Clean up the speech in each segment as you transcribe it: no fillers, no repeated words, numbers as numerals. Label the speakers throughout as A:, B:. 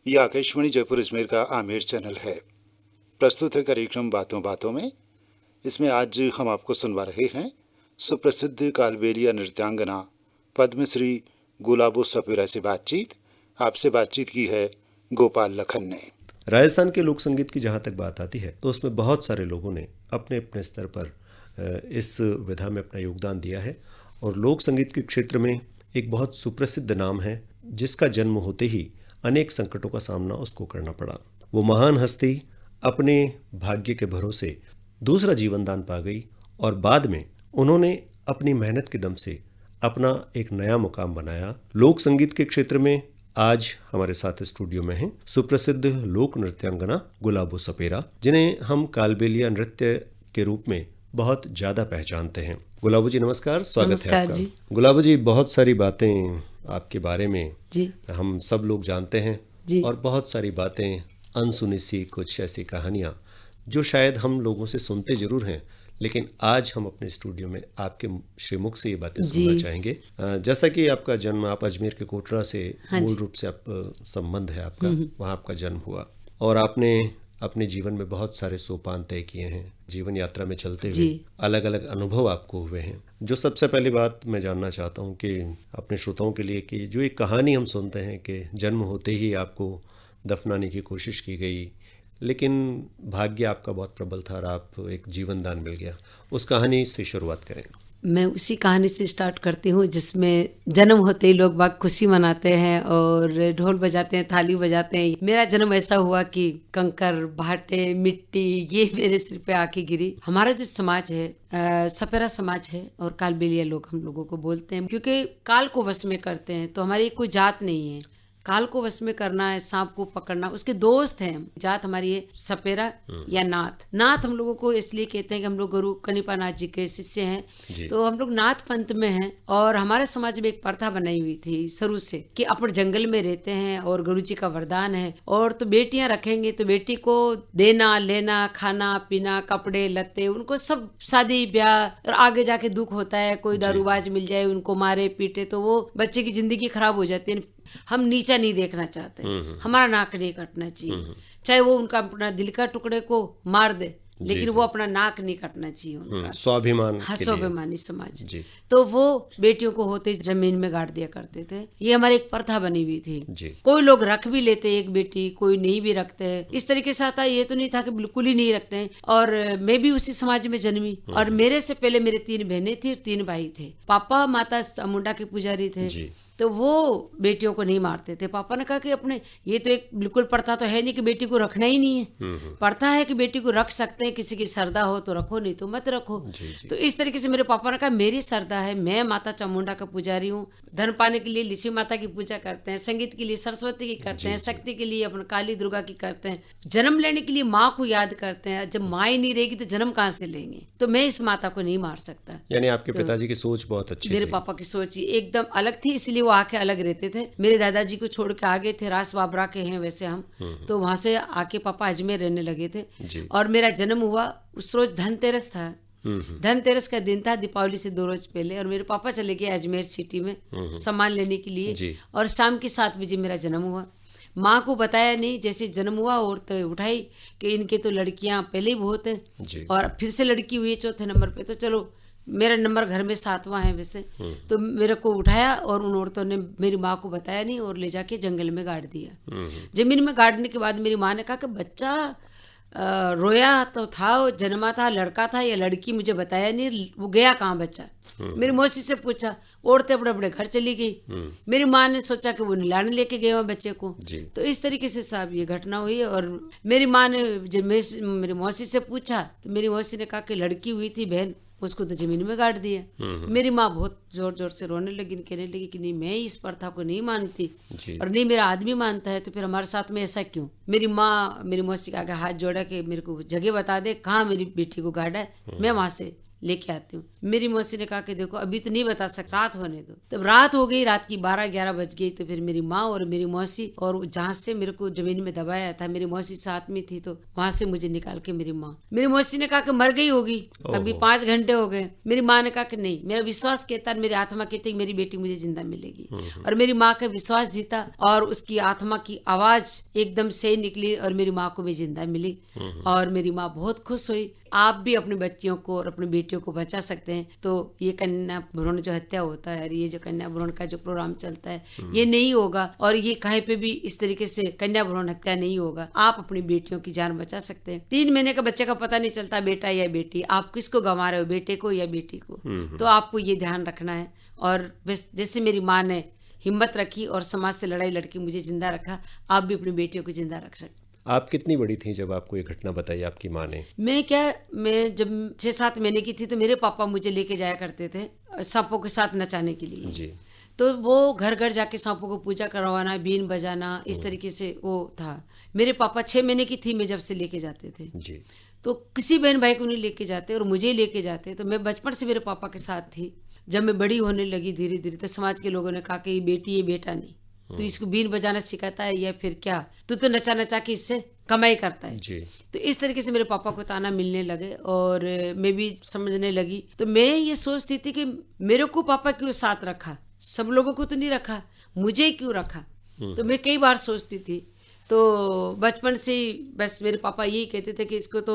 A: ये आकाशवाणी जयपुर अजमेर का आमेर चैनल है। प्रस्तुत है कार्यक्रम बातों बातों में। इसमें आज हम आपको सुनवा रहे हैं सुप्रसिद्ध कालबेलिया नृत्यांगना पद्मश्री गुलाबो सपेरा से बातचीत। आपसे बातचीत की है गोपाल लखन ने।
B: राजस्थान के लोक संगीत की जहाँ तक बात आती है तो उसमें बहुत सारे लोगों ने अपने अपने स्तर पर इस विधा में अपना योगदान दिया है और लोक संगीत के क्षेत्र में एक बहुत सुप्रसिद्ध नाम है जिसका जन्म होते ही अनेक संकटों का सामना उसको करना पड़ा। वो महान हस्ती अपने भाग्य के भरोसे दूसरा जीवन दान पा गई और बाद में उन्होंने अपनी मेहनत के दम से अपना एक नया मुकाम बनाया। लोक संगीत के क्षेत्र में आज हमारे साथ स्टूडियो में हैं सुप्रसिद्ध लोक नृत्यांगना गुलाबो सपेरा, जिन्हें हम कालबेलिया नृत्य के रूप में बहुत ज्यादा पहचानते हैं। गुलाबो जी नमस्कार, स्वागत है आपका। गुलाबो जी, बहुत सारी बातें आपके बारे में जी हम सब लोग जानते हैं जी। और बहुत सारी बातें अनसुनी सी कुछ ऐसी कहानियां जो शायद हम लोगों से सुनते जरूर हैं, लेकिन आज हम अपने स्टूडियो में आपके श्रीमुख से ये बातें सुनना चाहेंगे। जैसा कि आपका जन्म, आप अजमेर के कोटरा से मूल रूप से आप संबंध है आपका, वहाँ आपका जन्म हुआ और आपने अपने जीवन में बहुत सारे सोपान तय किए हैं। जीवन यात्रा में चलते हुए अलग अलग अनुभव आपको हुए हैं। जो सबसे पहली बात मैं जानना चाहता हूँ कि अपने श्रोताओं के लिए कि जो एक कहानी हम सुनते हैं कि जन्म होते ही आपको दफनाने की कोशिश की गई, लेकिन भाग्य आपका बहुत प्रबल था और आप एक जीवन दान मिल गया, उस कहानी से शुरुआत करें।
C: मैं उसी कहानी से स्टार्ट करती हूँ जिसमें जन्म होते ही लोग बाग खुशी मनाते हैं और ढोल बजाते हैं, थाली बजाते हैं। मेरा जन्म ऐसा हुआ कि कंकर, भाटे, मिट्टी ये मेरे सिर पे आके गिरी। हमारा जो समाज है सपेरा समाज है और कालबेलिया लोग हम लोगों को बोलते हैं, क्योंकि काल को वश में करते हैं। तो हमारी कोई जात नहीं है, काल को वश में करना है, सांप को पकड़ना, उसके दोस्त हैं। जात हमारी है सपेरा या नाथ। नाथ हम लोगों को इसलिए कहते हैं कि हम लोग गुरु कनिपा नाथ जी के शिष्य हैं, तो हम लोग नाथ पंथ में हैं। और हमारे समाज में एक प्रथा बनाई हुई थी शुरू से कि अपन जंगल में रहते हैं और गुरु जी का वरदान है, और तो बेटियां रखेंगे तो बेटी को देना लेना, खाना पीना, कपड़े लत्ते, उनको सब शादी ब्याह, और आगे जाके दुख होता है, कोई दारूबाज मिल जाए उनको मारे पीटे तो वो बच्चे की जिंदगी खराब हो जाती है। हम नीचा नहीं देखना चाहते, हमारा नाक नहीं कटना चाहिए, चाहे वो उनका अपना दिल का टुकड़े को मार दे, लेकिन वो अपना नाक नहीं कटना चाहिए उनका।
B: स्वाभिमान,
C: हाँ, स्वाभिमानी समाज। तो वो बेटियों को होते जमीन में गाड़ दिया करते थे। ये हमारी एक प्रथा बनी हुई थी। कोई लोग रख भी लेते एक बेटी, कोई नहीं भी रखते। इस तरीके से आता, ये तो नहीं था कि बिल्कुल ही नहीं रखते। और मैं भी उसी समाज में जन्मी और मेरे से पहले मेरे 3 बहनें थी और 3 भाई थे। पापा माता चामुंडा के पुजारी थे, तो वो बेटियों को नहीं मारते थे। पापा ने कहा कि अपने ये तो एक बिल्कुल प्रथा तो है नहीं कि बेटी को रखना ही नहीं है। प्रथा है कि बेटी को रख सकते हैं, किसी की श्रद्धा हो तो रखो, नहीं तो मत रखो। तो इस तरीके से मेरे पापा ने कहा मेरी श्रद्धा है, मैं माता चामुंडा का पुजारी हूँ। धन पाने के लिए लक्ष्मी माता की पूजा करते हैं, संगीत के लिए सरस्वती की करते हैं, शक्ति के लिए अपन काली दुर्गा की करते हैं, जन्म लेने के लिए माँ को याद करते हैं। जब माँ ही नहीं रहेगी तो जन्म कहाँ से लेंगे? तो मैं इस माता को नहीं मार सकता।
B: यानी आपके पिताजी की सोच बहुत अच्छी थी।
C: मेरे पापा की सोच एकदम अलग थी, इसलिए वो आके अलग रहते थे। मेरे दादाजी को छोड़ के आगे थे, रास बाबरा के हैं वैसे हम, तो वहां से आके पापा अजमेर रहने लगे थे। और मेरा जन्म हुआ उस रोज धनतेरस था। धनतेरस का दिन था, दीपावली से 2 रोज पहले। और मेरे पापा चले गए अजमेर सिटी में सामान लेने के लिए, और शाम के 7 बजे मेरा जन्म हुआ। माँ को बताया नहीं, जैसे जन्म हुआ और तो उठाई कि इनके तो लड़कियां पहले ही बहुत है और फिर से लड़की हुई 4थे नंबर पे। तो चलो, मेरा नंबर घर में 7वां है वैसे, तो मेरे को उठाया और उन औरतों ने मेरी माँ को बताया नहीं और ले जाके जंगल में गाड़ दिया। जमीन में गाड़ने के बाद मेरी माँ ने कहा कि बच्चा रोया तो था, जन्मा था, लड़का था या लड़की, मुझे बताया नहीं, वो गया कहाँ बच्चा? मेरी मौसी से पूछा, औरतें बड़े बड़े घर चली गई। मेरी माँ ने सोचा कि वो निलाने लेके गए वहाँ बच्चे को। तो इस तरीके से साहब ये घटना हुई। और मेरी माँ ने जब मेरी मौसी से पूछा तो मेरी मौसी ने कहा कि लड़की हुई थी बहन, उसको तो जमीन में गाड़ दिया। मेरी माँ बहुत जोर जोर से रोने लगी, कहने लगी कि नहीं, मैं इस प्रथा को नहीं मानती और नहीं मेरा आदमी मानता है, तो फिर हमारे साथ में ऐसा क्यों? मेरी माँ मेरी मौसी के आगे हाथ जोड़ा कि मेरे को जगह बता दे कहाँ मेरी बेटी को गाड़ा है, मैं वहां से लेके आती हूँ। मेरी मौसी ने कहा कि देखो अभी तो नहीं बता सकता, रात होने दो। तब रात हो गई, रात की 12-11 बज गई। तो फिर मेरी माँ और मेरी मौसी, और जहाँ से मेरे को जमीन में दबाया था मेरी मौसी साथ में थी, तो वहां से मुझे निकाल के मेरी मौसी ने कहा कि मर गई होगी, अभी 5 घंटे हो गए। मेरी माँ ने कहा कि नहीं, मेरा विश्वास कहता, मेरी आत्मा कहती मेरी बेटी मुझे जिंदा मिलेगी। और मेरी माँ का विश्वास जीता और उसकी आत्मा की आवाज एकदम सही निकली और मेरी माँ को भी जिंदा मिली। और मेरी माँ बहुत खुश हुई। आप भी अपनी बच्चियों को और अपनी बेटियों को बचा सकते हैं। तो ये कन्या भ्रूण जो हत्या होता है, ये जो कन्या भ्रूण का जो प्रोग्राम चलता है, ये नहीं होगा। और ये कहीं पे भी इस तरीके से कन्या भ्रूण हत्या नहीं होगा। आप अपनी बेटियों की जान बचा सकते हैं। 3 महीने का बच्चे का पता नहीं चलता बेटा या बेटी, आप किसको गंवा रहे हो, बेटे को या बेटी को। तो आपको ये ध्यान रखना है। और बस जैसे मेरी माँ ने हिम्मत रखी और समाज से लड़ाई लड़के मुझे जिंदा रखा, आप भी अपनी बेटियों को जिंदा रख सकते।
B: आप कितनी बड़ी थी जब आपको ये घटना बताई आपकी माँ ने?
C: मैं जब 6-7 महीने की थी तो मेरे पापा मुझे लेके जाया करते थे सांपों के साथ नचाने के लिए
B: जी।
C: तो वो घर घर जाके सांपों को पूजा करवाना, बीन बजाना, इस तरीके से वो था। मेरे पापा 6 महीने की थी मैं जब से लेके जाते थे
B: जी।
C: तो किसी बहन भाई को नहीं लेके जाते और मुझे ही लेके जाते। तो मैं बचपन से मेरे पापा के साथ थी। जब मैं बड़ी होने लगी धीरे धीरे तो समाज के लोगों ने कहा कि ये बेटी ये बेटा नहीं, तो इसको बीन बजाना सिखाता है या फिर क्या, तू तो नचा नचा के इससे कमाई करता है
B: जी।
C: तो इस तरीके से मेरे पापा को ताना मिलने लगे और मैं भी समझने लगी। तो मैं ये सोचती थी कि मेरे को पापा क्यों साथ रखा, सब लोगों को तो नहीं रखा, मुझे क्यों रखा। तो मैं कई बार सोचती थी। तो बचपन से ही बस मेरे पापा यही कहते थे कि इसको तो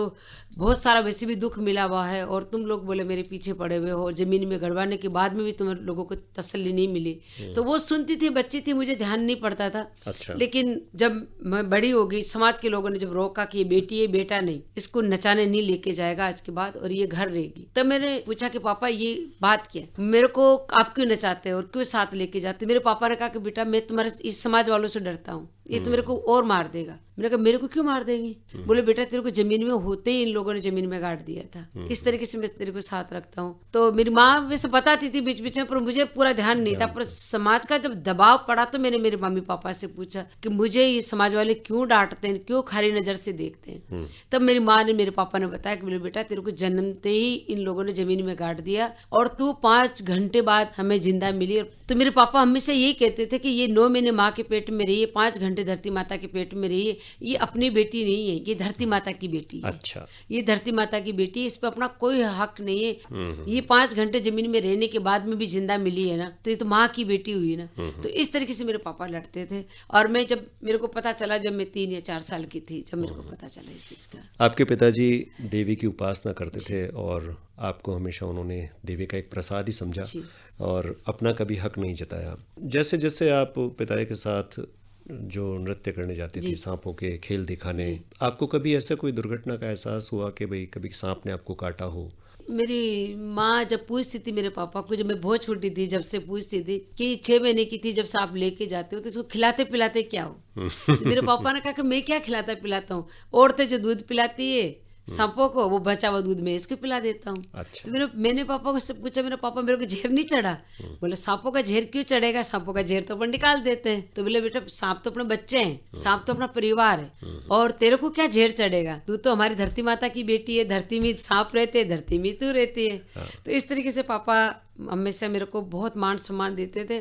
C: बहुत सारा वैसे भी दुख मिला हुआ है और तुम लोग बोले मेरे पीछे पड़े हुए हो और ज़मीन में गड़वाने के बाद में भी तुम लोगों को तसल्ली नहीं मिली। तो वो सुनती थी, बच्ची थी, मुझे ध्यान नहीं पड़ता था।
B: अच्छा।
C: लेकिन जब मैं बड़ी हो गई, समाज के लोगों ने जब रोका कि ये बेटी है बेटा नहीं, इसको नचाने नहीं लेके जाएगा आज के बाद और ये घर रहेगी, तब मैंने पूछा कि पापा ये बात क्या है, मेरे को आप क्यों नचाते और क्यों साथ लेके जाते। मेरे पापा ने कहा कि बेटा मैं तुम्हारे इस समाज वालों से डरता हूँ, ये तो मेरे को और मार देगा। मैंने कहा मेरे को क्यों मार देंगे। बोले बेटा तेरे को जमीन में होते ही इन लोगों ने जमीन में गाड़ दिया था, इस तरीके से मैं तेरे को साथ रखता हूँ। तो मेरी माँ वैसे बताती थी बीच बीच में, पर मुझे पूरा ध्यान नहीं था। पर समाज का जब दबाव पड़ा तो मैंने मेरे मम्मी पापा से पूछा कि मुझे ये समाज वाले क्यों डांटते हैं, क्यों खारी नजर से देखते हैं। तब मेरी माँ ने मेरे पापा ने बताया कि बोले बेटा तेरे को जन्मते ही इन लोगों ने जमीन में गाड़ दिया और तू 5 घंटे बाद हमें जिंदा मिली। तो मेरे पापा हमेशा यही कहते थे कि ये 9 महीने माँ के पेट में रही है, 5 घंटे धरती माता के पेट में रही है, ये अपनी बेटी नहीं है, ये धरती माता की बेटी है।
B: अच्छा।
C: ये धरती माता की बेटी है, इस पे अपना कोई हक नहीं है। ये 5 घंटे जमीन में रहने के बाद में भी जिंदा मिली है ना, तो ये तो माँ की बेटी हुई ना। तो इस तरीके से मेरे पापा लड़ते थे। और मैं जब मेरे को पता चला, जब मैं 3 या 4 साल की थी, जब मेरे को पता चला इस चीज का।
B: आपके पिताजी देवी की उपासना करते थे और आपको हमेशा उन्होंने देवी का एक प्रसाद ही समझा और अपना कभी हक नहीं जताया। जैसे जैसे आप पिता के साथ जो नृत्य करने जाती थी, सांपों के खेल दिखाने, आपको कभी ऐसा कोई दुर्घटना का एहसास हुआ कि भाई कभी सांप ने आपको काटा हो?
C: मेरी माँ जब पूछती थी मेरे पापा को, जब मैं बहुत छोटी थी, जब से पूछती थी कि 6 महीने की थी, जब से आप लेके जाते हो तो इसको खिलाते पिलाते क्या हो। तो मेरे पापा ने कहा कि मैं क्या खिलाता पिलाता हूँ, औरतें जो दूध पिलाती है सांपों को, वो बचा हुआ दूध में इसको पिला देता हूँ।
B: अच्छा।
C: तो मैंने पापा को पूछा, मेरे पापा मेरे को झेर नहीं चढ़ा। बोले सांपों का झेर क्यों चढ़ेगा, सांपों का झेर तो अपन निकाल देते हैं। तो बोले बेटा सांप तो अपने बच्चे हैं, सांप तो अपना परिवार है और तेरे को क्या झेर चढ़ेगा, तू तो हमारी धरती माता की बेटी है, धरती में सांप रहते, धरती में तू रहती है। तो इस तरीके से पापा हमेशा मेरे को बहुत मान सम्मान देते थे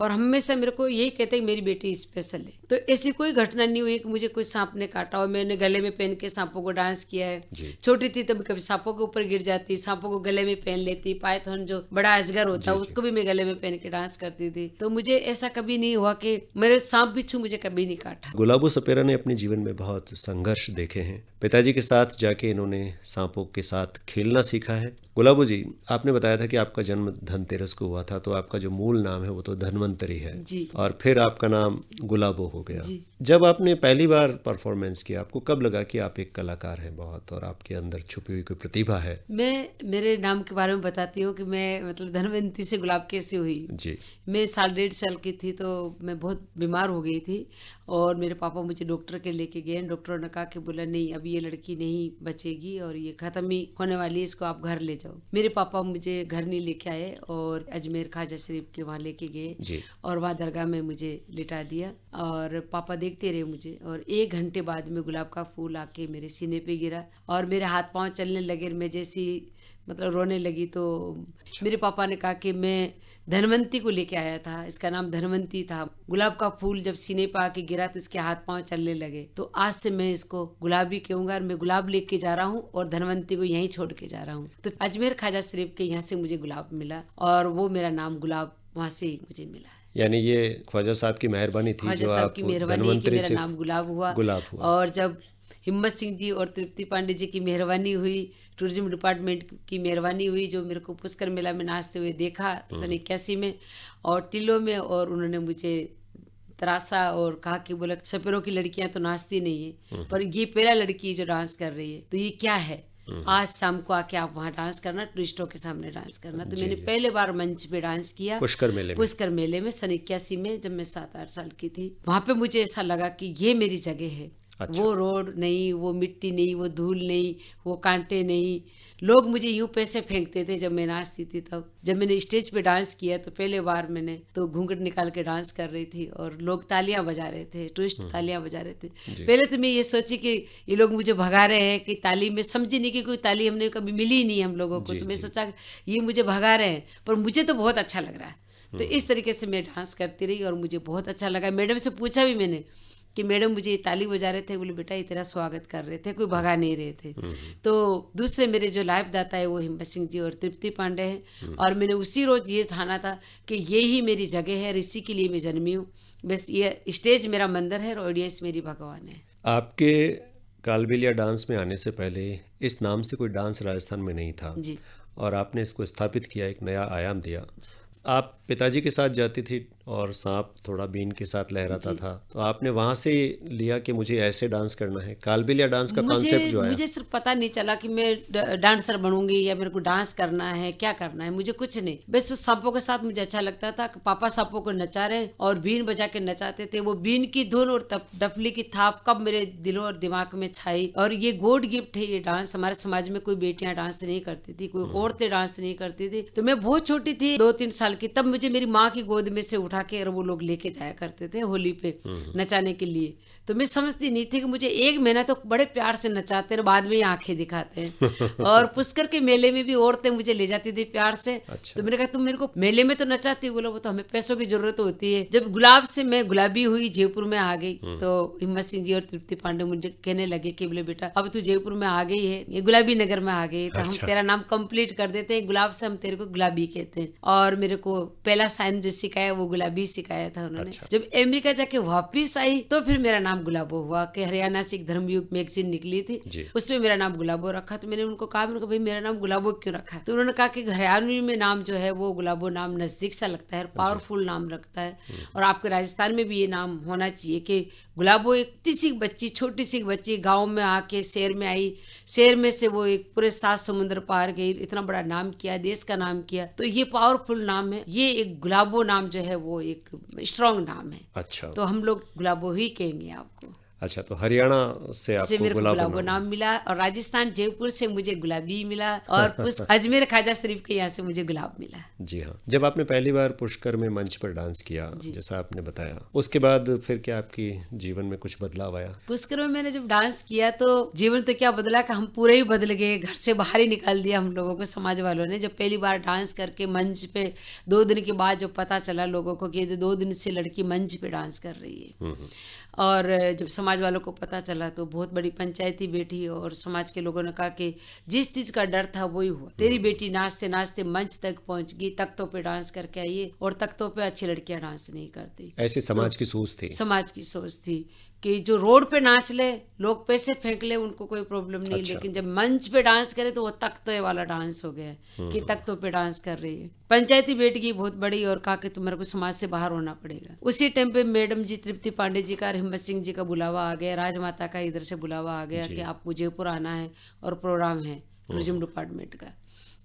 C: और हमेशा मेरे को यही कहते हैं मेरी बेटी स्पेशल है। तो ऐसी कोई घटना नहीं हुई कि मुझे कोई सांप ने काटा हो। मैंने गले में पहन के सांपों को डांस किया है। छोटी थी तब कभी सांपों के ऊपर गिर जाती, सांपों को गले में पहन लेती, पाइथन जो बड़ा अजगर होता है उसको भी मैं गले में पहन के डांस करती थी। तो मुझे ऐसा कभी नहीं हुआ कि मेरे सांप बिच्छू मुझे कभी नहीं काटा।
B: गुलाबो सपेरा ने अपने जीवन में बहुत संघर्ष देखे हैं। पिताजी के साथ जाके इन्होंने सांपों के साथ खेलना सीखा है। गुलाबो जी, आपने बताया था कि आपका जन्म धनतेरस को हुआ था, तो आपका जो मूल नाम है वो तो धन्वंतरी है और फिर आपका नाम गुलाबो हो गया। जब आपने पहली बार परफॉर्मेंस किया, आपको कब लगा कि आप एक कलाकार हैं बहुत और आपके अंदर छुपी हुई कोई प्रतिभा है?
C: मैं मेरे नाम के बारे में बताती हूँ कि मैं मतलब धनवंती से गुलाब कैसे हुई जी। मैं 1.5 साल की थी तो मैं बहुत बीमार हो गई थी और मेरे पापा मुझे डॉक्टर के लेके गए। डॉक्टरों ने कहा कि बोला नहीं अभी ये लड़की नहीं बचेगी और ये खत्म ही होने वाली है, इसको आप घर ले जाओ। मेरे पापा मुझे घर नहीं लेके आए और अजमेर ख्वाजा शरीफ के वहाँ लेके गए और वहाँ दरगाह में मुझे लिटा दिया और पापा देखते रहे मुझे। और 1 घंटे बाद में गुलाब का फूल आके मेरे सीने पे गिरा और मेरे हाथ पांव चलने लगे। मैं जैसी मतलब रोने लगी। तो मेरे पापा ने कहा कि मैं धनवंती को लेके आया था, इसका नाम धनवंती था। गुलाब का फूल जब सीने पे आके गिरा तो इसके हाथ पांव चलने लगे, तो आज से मैं इसको गुलाबी कहूंगा और मैं गुलाब लेके जा रहा हूँ और धनवंती को यहीं छोड़ के जा रहा हूँ। तो अजमेर ख्वाजा शरीफ के यहाँ से मुझे गुलाब मिला और वो मेरा नाम गुलाब वहाँ से मुझे मिला।
B: यानी ये ख्वाजा साहब की मेहरबानी थी
C: ख्वाजा
B: जो
C: साहब
B: आप
C: की मेहरबानी है कि मेरा नाम गुलाब हुआ। और जब हिम्मत सिंह जी और तृप्ति पांडे जी की मेहरबानी हुई, टूरिज्म डिपार्टमेंट की मेहरबानी हुई, जो मेरे को पुष्कर मेला में नाचते हुए देखा सन 81 में और टिल्लो में, और उन्होंने मुझे तरासा और कहा कि बोला सपेरों की लड़कियां तो नाचती नहीं है, पर ये पहला लड़की जो डांस कर रही है, तो ये क्या है, आज शाम को आके आप वहाँ डांस करना, टूरिस्टों के सामने डांस करना। तो मैंने पहले बार मंच पे डांस किया पुष्कर मेले में सन 81 में, जब मैं 7-8 साल की थी। वहाँ पे मुझे ऐसा लगा कि ये मेरी जगह है। अच्छा। वो रोड नहीं, वो मिट्टी नहीं, वो धूल नहीं, वो कांटे नहीं, लोग मुझे यूं पैसे फेंकते थे जब मैं नाचती थी। तब जब मैंने स्टेज पे डांस किया तो पहले बार मैंने तो घूंघट निकाल के डांस कर रही थी और लोग तालियां बजा रहे थे, टूरिस्ट तालियां बजा रहे थे। पहले तो मैं ये सोची कि ये लोग मुझे भगा रहे हैं, कि ताली में समझी नहीं कि कोई ताली हमने कभी मिली ही नहीं हम लोगों को। तो मैं सोचा ये मुझे भगा रहे हैं, पर मुझे तो बहुत अच्छा लग रहा है। तो इस तरीके से मैं डांस करती रही और मुझे बहुत अच्छा लगा। मैडम से पूछा भी मैंने कि मैडम मुझे ये ताली बजा रहे थे, बोले बेटा ये तेरा स्वागत कर रहे थे, कोई भगा नहीं रहे थे। तो दूसरे मेरे जो लाइव दाता है वो हिम्मत सिंह जी और तृप्ति पांडे हैं, और मैंने उसी रोज ये ठाना था कि ये ही मेरी जगह है और इसी के लिए मैं जन्मी हूँ। बस ये स्टेज मेरा मंदिर है और ऑडियंस मेरी भगवान है।
B: आपके कालबेलिया डांस में आने से पहले इस नाम से कोई डांस राजस्थान में नहीं था
C: जी,
B: और आपने इसको स्थापित किया, एक नया आयाम दिया। आप पिताजी के साथ जाती थी और सांप थोड़ा बीन के साथ लहराता था, तो आपने वहाँ से लिया कि मुझे ऐसे डांस करना है। कालबेलिया डांस का कॉन्सेप्ट जो है,
C: मुझे सिर्फ पता नहीं चला कि मैं डांसर बनूंगी या मेरे को डांस करना है, क्या करना है, मुझे कुछ नहीं। बस उस सांपों के साथ मुझे अच्छा लगता था कि पापा सांपों को नचा रहे और बीन बजा के नचाते थे। वो बीन की धुन और डफली की थाप कब मेरे दिलों और दिमाग में छाई। और ये गॉड गिफ्ट है ये डांस। हमारे समाज में कोई बेटियां डांस नहीं करती थी, कोई औरतें डांस नहीं करती थी। तो मैं बहुत छोटी थी, 2-3 साल की, तब मुझे मेरी माँ की गोद में से उठा के और वो लोग लेके जाया करते थे होली पे नचाने के लिए। तो मैं समझती नहीं थी कि मुझे 1 महीना तो बड़े प्यार से नचाते हैं, बाद में आंखें दिखाते हैं। और पुष्कर के मेले में भी औरतें मुझे ले जाती थी प्यार से। अच्छा। तो मैंने कहा तुम मेरे को मेले में तो नचाती हो, बोला वो तो हमें पैसों की जरूरत होती है। जब गुलाब से मैं गुलाबी हुई, जयपुर में आ गई, तो हिम्मत सिंह जी और तृप्ति पांडे मुझे कहने लगे कि बोले बेटा अब तू जयपुर में आ गई है, ये गुलाबी नगर में आ गई, तो हम तेरा नाम कंप्लीट कर देते हैं, गुलाब से हम तेरे को गुलाबी कहते हैं। और मेरे को पहला साइन जो सिखाया वो गुलाबी सिखाया था उन्होंने। जब अमेरिका जाके वापिस आई तो फिर मेरा नाम गुलाबो हुआ, कि हरियाणा से एक धर्मयुग मैगजीन निकली थी, उसमें मेरा नाम गुलाबो रखा। तो मैंने उनको कहा, मेरे को भाई मेरा नाम गुलाबो क्यों रखा? तो उन्होंने कहा कि हरियाणवी में नाम जो है वो गुलाबो नाम नजदीक सा लगता है, पावरफुल नाम रखता है, और आपके राजस्थान में भी ये नाम होना चाहिए कि गुलाबो एक छोटी सी बच्ची गाँव में आके शहर में आई, शहर में से वो एक पूरे 7 समुद्र पार गई, इतना बड़ा नाम किया, देश का नाम किया। तो ये पावरफुल नाम है, ये एक गुलाबो नाम जो है वो एक स्ट्रॉन्ग नाम है। अच्छा, तो हम लोग गुलाबो ही कहेंगे आपको।
B: अच्छा, तो हरियाणा से आपको
C: मेरे को गुलाबो नाम मिला, और राजस्थान जयपुर से मुझे गुलाबी मिला, और अजमेर ख्वाजा शरीफ के यहाँ से मुझे गुलाब मिला।
B: जी हाँ। जब आपने पहली बार पुष्कर में मंच पर डांस किया, जैसा आपने बताया, उसके बाद फिर क्या आपकी जीवन में कुछ बदलाव आया?
C: पुष्कर में मैंने जब डांस किया तो जीवन तो क्या बदला कि हम पूरे ही बदल गए। घर से बाहर ही निकाल दिया हम लोगों को समाज वालों ने। जब पहली बार डांस करके मंच पे 2 दिन के बाद जो पता चला लोगों को कि 2 दिन से लड़की मंच पे डांस कर रही है, और जब समाज वालों को पता चला तो बहुत बड़ी पंचायती बैठी, और समाज के लोगों ने कहा कि जिस चीज का डर था वही हुआ। तेरी बेटी नाचते नाचते मंच तक पहुंच गई, तख्तों पे डांस करके आई है, और तख्तों पे अच्छी लड़कियां डांस नहीं करती।
B: ऐसी समाज की सोच थी।
C: समाज की सोच थी कि जो रोड पे नाच ले, लोग पैसे फेंक ले, उनको कोई प्रॉब्लम नहीं। अच्छा। लेकिन जब मंच पे डांस करे तो वो तख्ते वाला डांस हो गया कि तख्तों पे डांस कर रही है। पंचायती बैठ गई बहुत बड़ी, और कहा कि तुम्हारे को समाज से बाहर होना पड़ेगा। उसी टाइम पे मैडम जी तृप्ति पांडे जी का, हिम्मत सिंह जी का बुलावा आ गया, राजमाता का इधर से बुलावा आ गया कि आपको जयपुर आना है और प्रोग्राम है टूरिज्म डिपार्टमेंट का।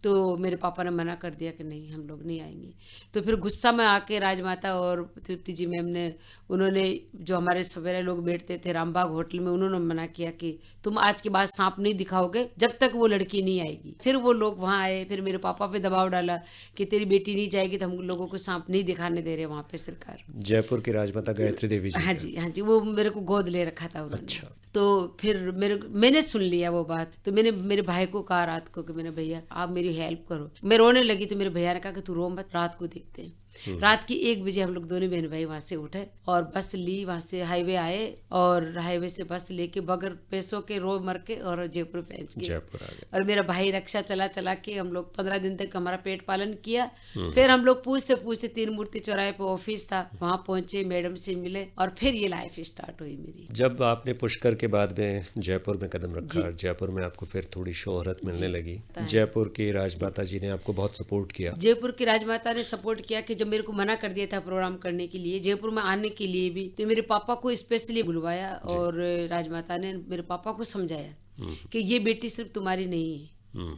C: तो मेरे पापा ने मना कर दिया कि नहीं हम लोग नहीं आएंगे। तो फिर गुस्सा में आके राजमाता और तृप्ति जी मैम ने, उन्होंने जो हमारे सवेरे लोग बैठते थे रामबाग होटल में, उन्होंने मना किया कि तुम आज के बाद सांप नहीं दिखाओगे जब तक वो लड़की नहीं आएगी। फिर वो लोग वहाँ आए, फिर मेरे पापा पे दबाव डाला कि तेरी बेटी नहीं जाएगी तो हम लोगों को सांप नहीं दिखाने दे रहे वहाँ पे सरकार।
B: जयपुर की राजमाता गायत्री देवी जी।
C: हाँ जी, हाँ जी, वो मेरे को गोद ले रखा था उन्होंने।
B: अच्छा।
C: तो फिर मैंने सुन लिया वो बात, तो मैंने मेरे भाई को कहा रात को कि मैंने भैया आप मेरी हेल्प करो। मैं रोने लगी तो मेरे भैया ने कहा कि तू रो मत, रात को देखते हैं। रात की 1 बजे हम लोग दोनों बहन भाई वहां से उठे और बस ली, वहां से हाईवे आए और हाईवे से बस लेके बगैर पैसों के रो मर के और जयपुर पहुंच गए।
B: जयपुर आ गए।
C: और मेरा भाई रक्षा चला चला के हम लोग 15 दिन तक हमारा पेट पालन किया। फिर हम लोग पूछते पूछते 3 मूर्ति चौराहे पे ऑफिस था, वहां पहुंचे, मैडम से मिले और फिर ये लाइफ स्टार्ट हुई मेरी।
B: जब आपने पुष्कर के बाद में जयपुर में कदम रखा, जयपुर में आपको फिर थोड़ी शोहरत मिलने लगी। जयपुर की राजमाता जी ने आपको बहुत सपोर्ट किया।
C: जयपुर की राजमाता ने सपोर्ट किया कि जब मेरे को मना कर दिया था प्रोग्राम करने के लिए, जयपुर में आने के लिए भी, तो मेरे पापा को स्पेशली बुलवाया और राजमाता ने मेरे पापा को समझाया कि ये बेटी सिर्फ तुम्हारी नहीं है,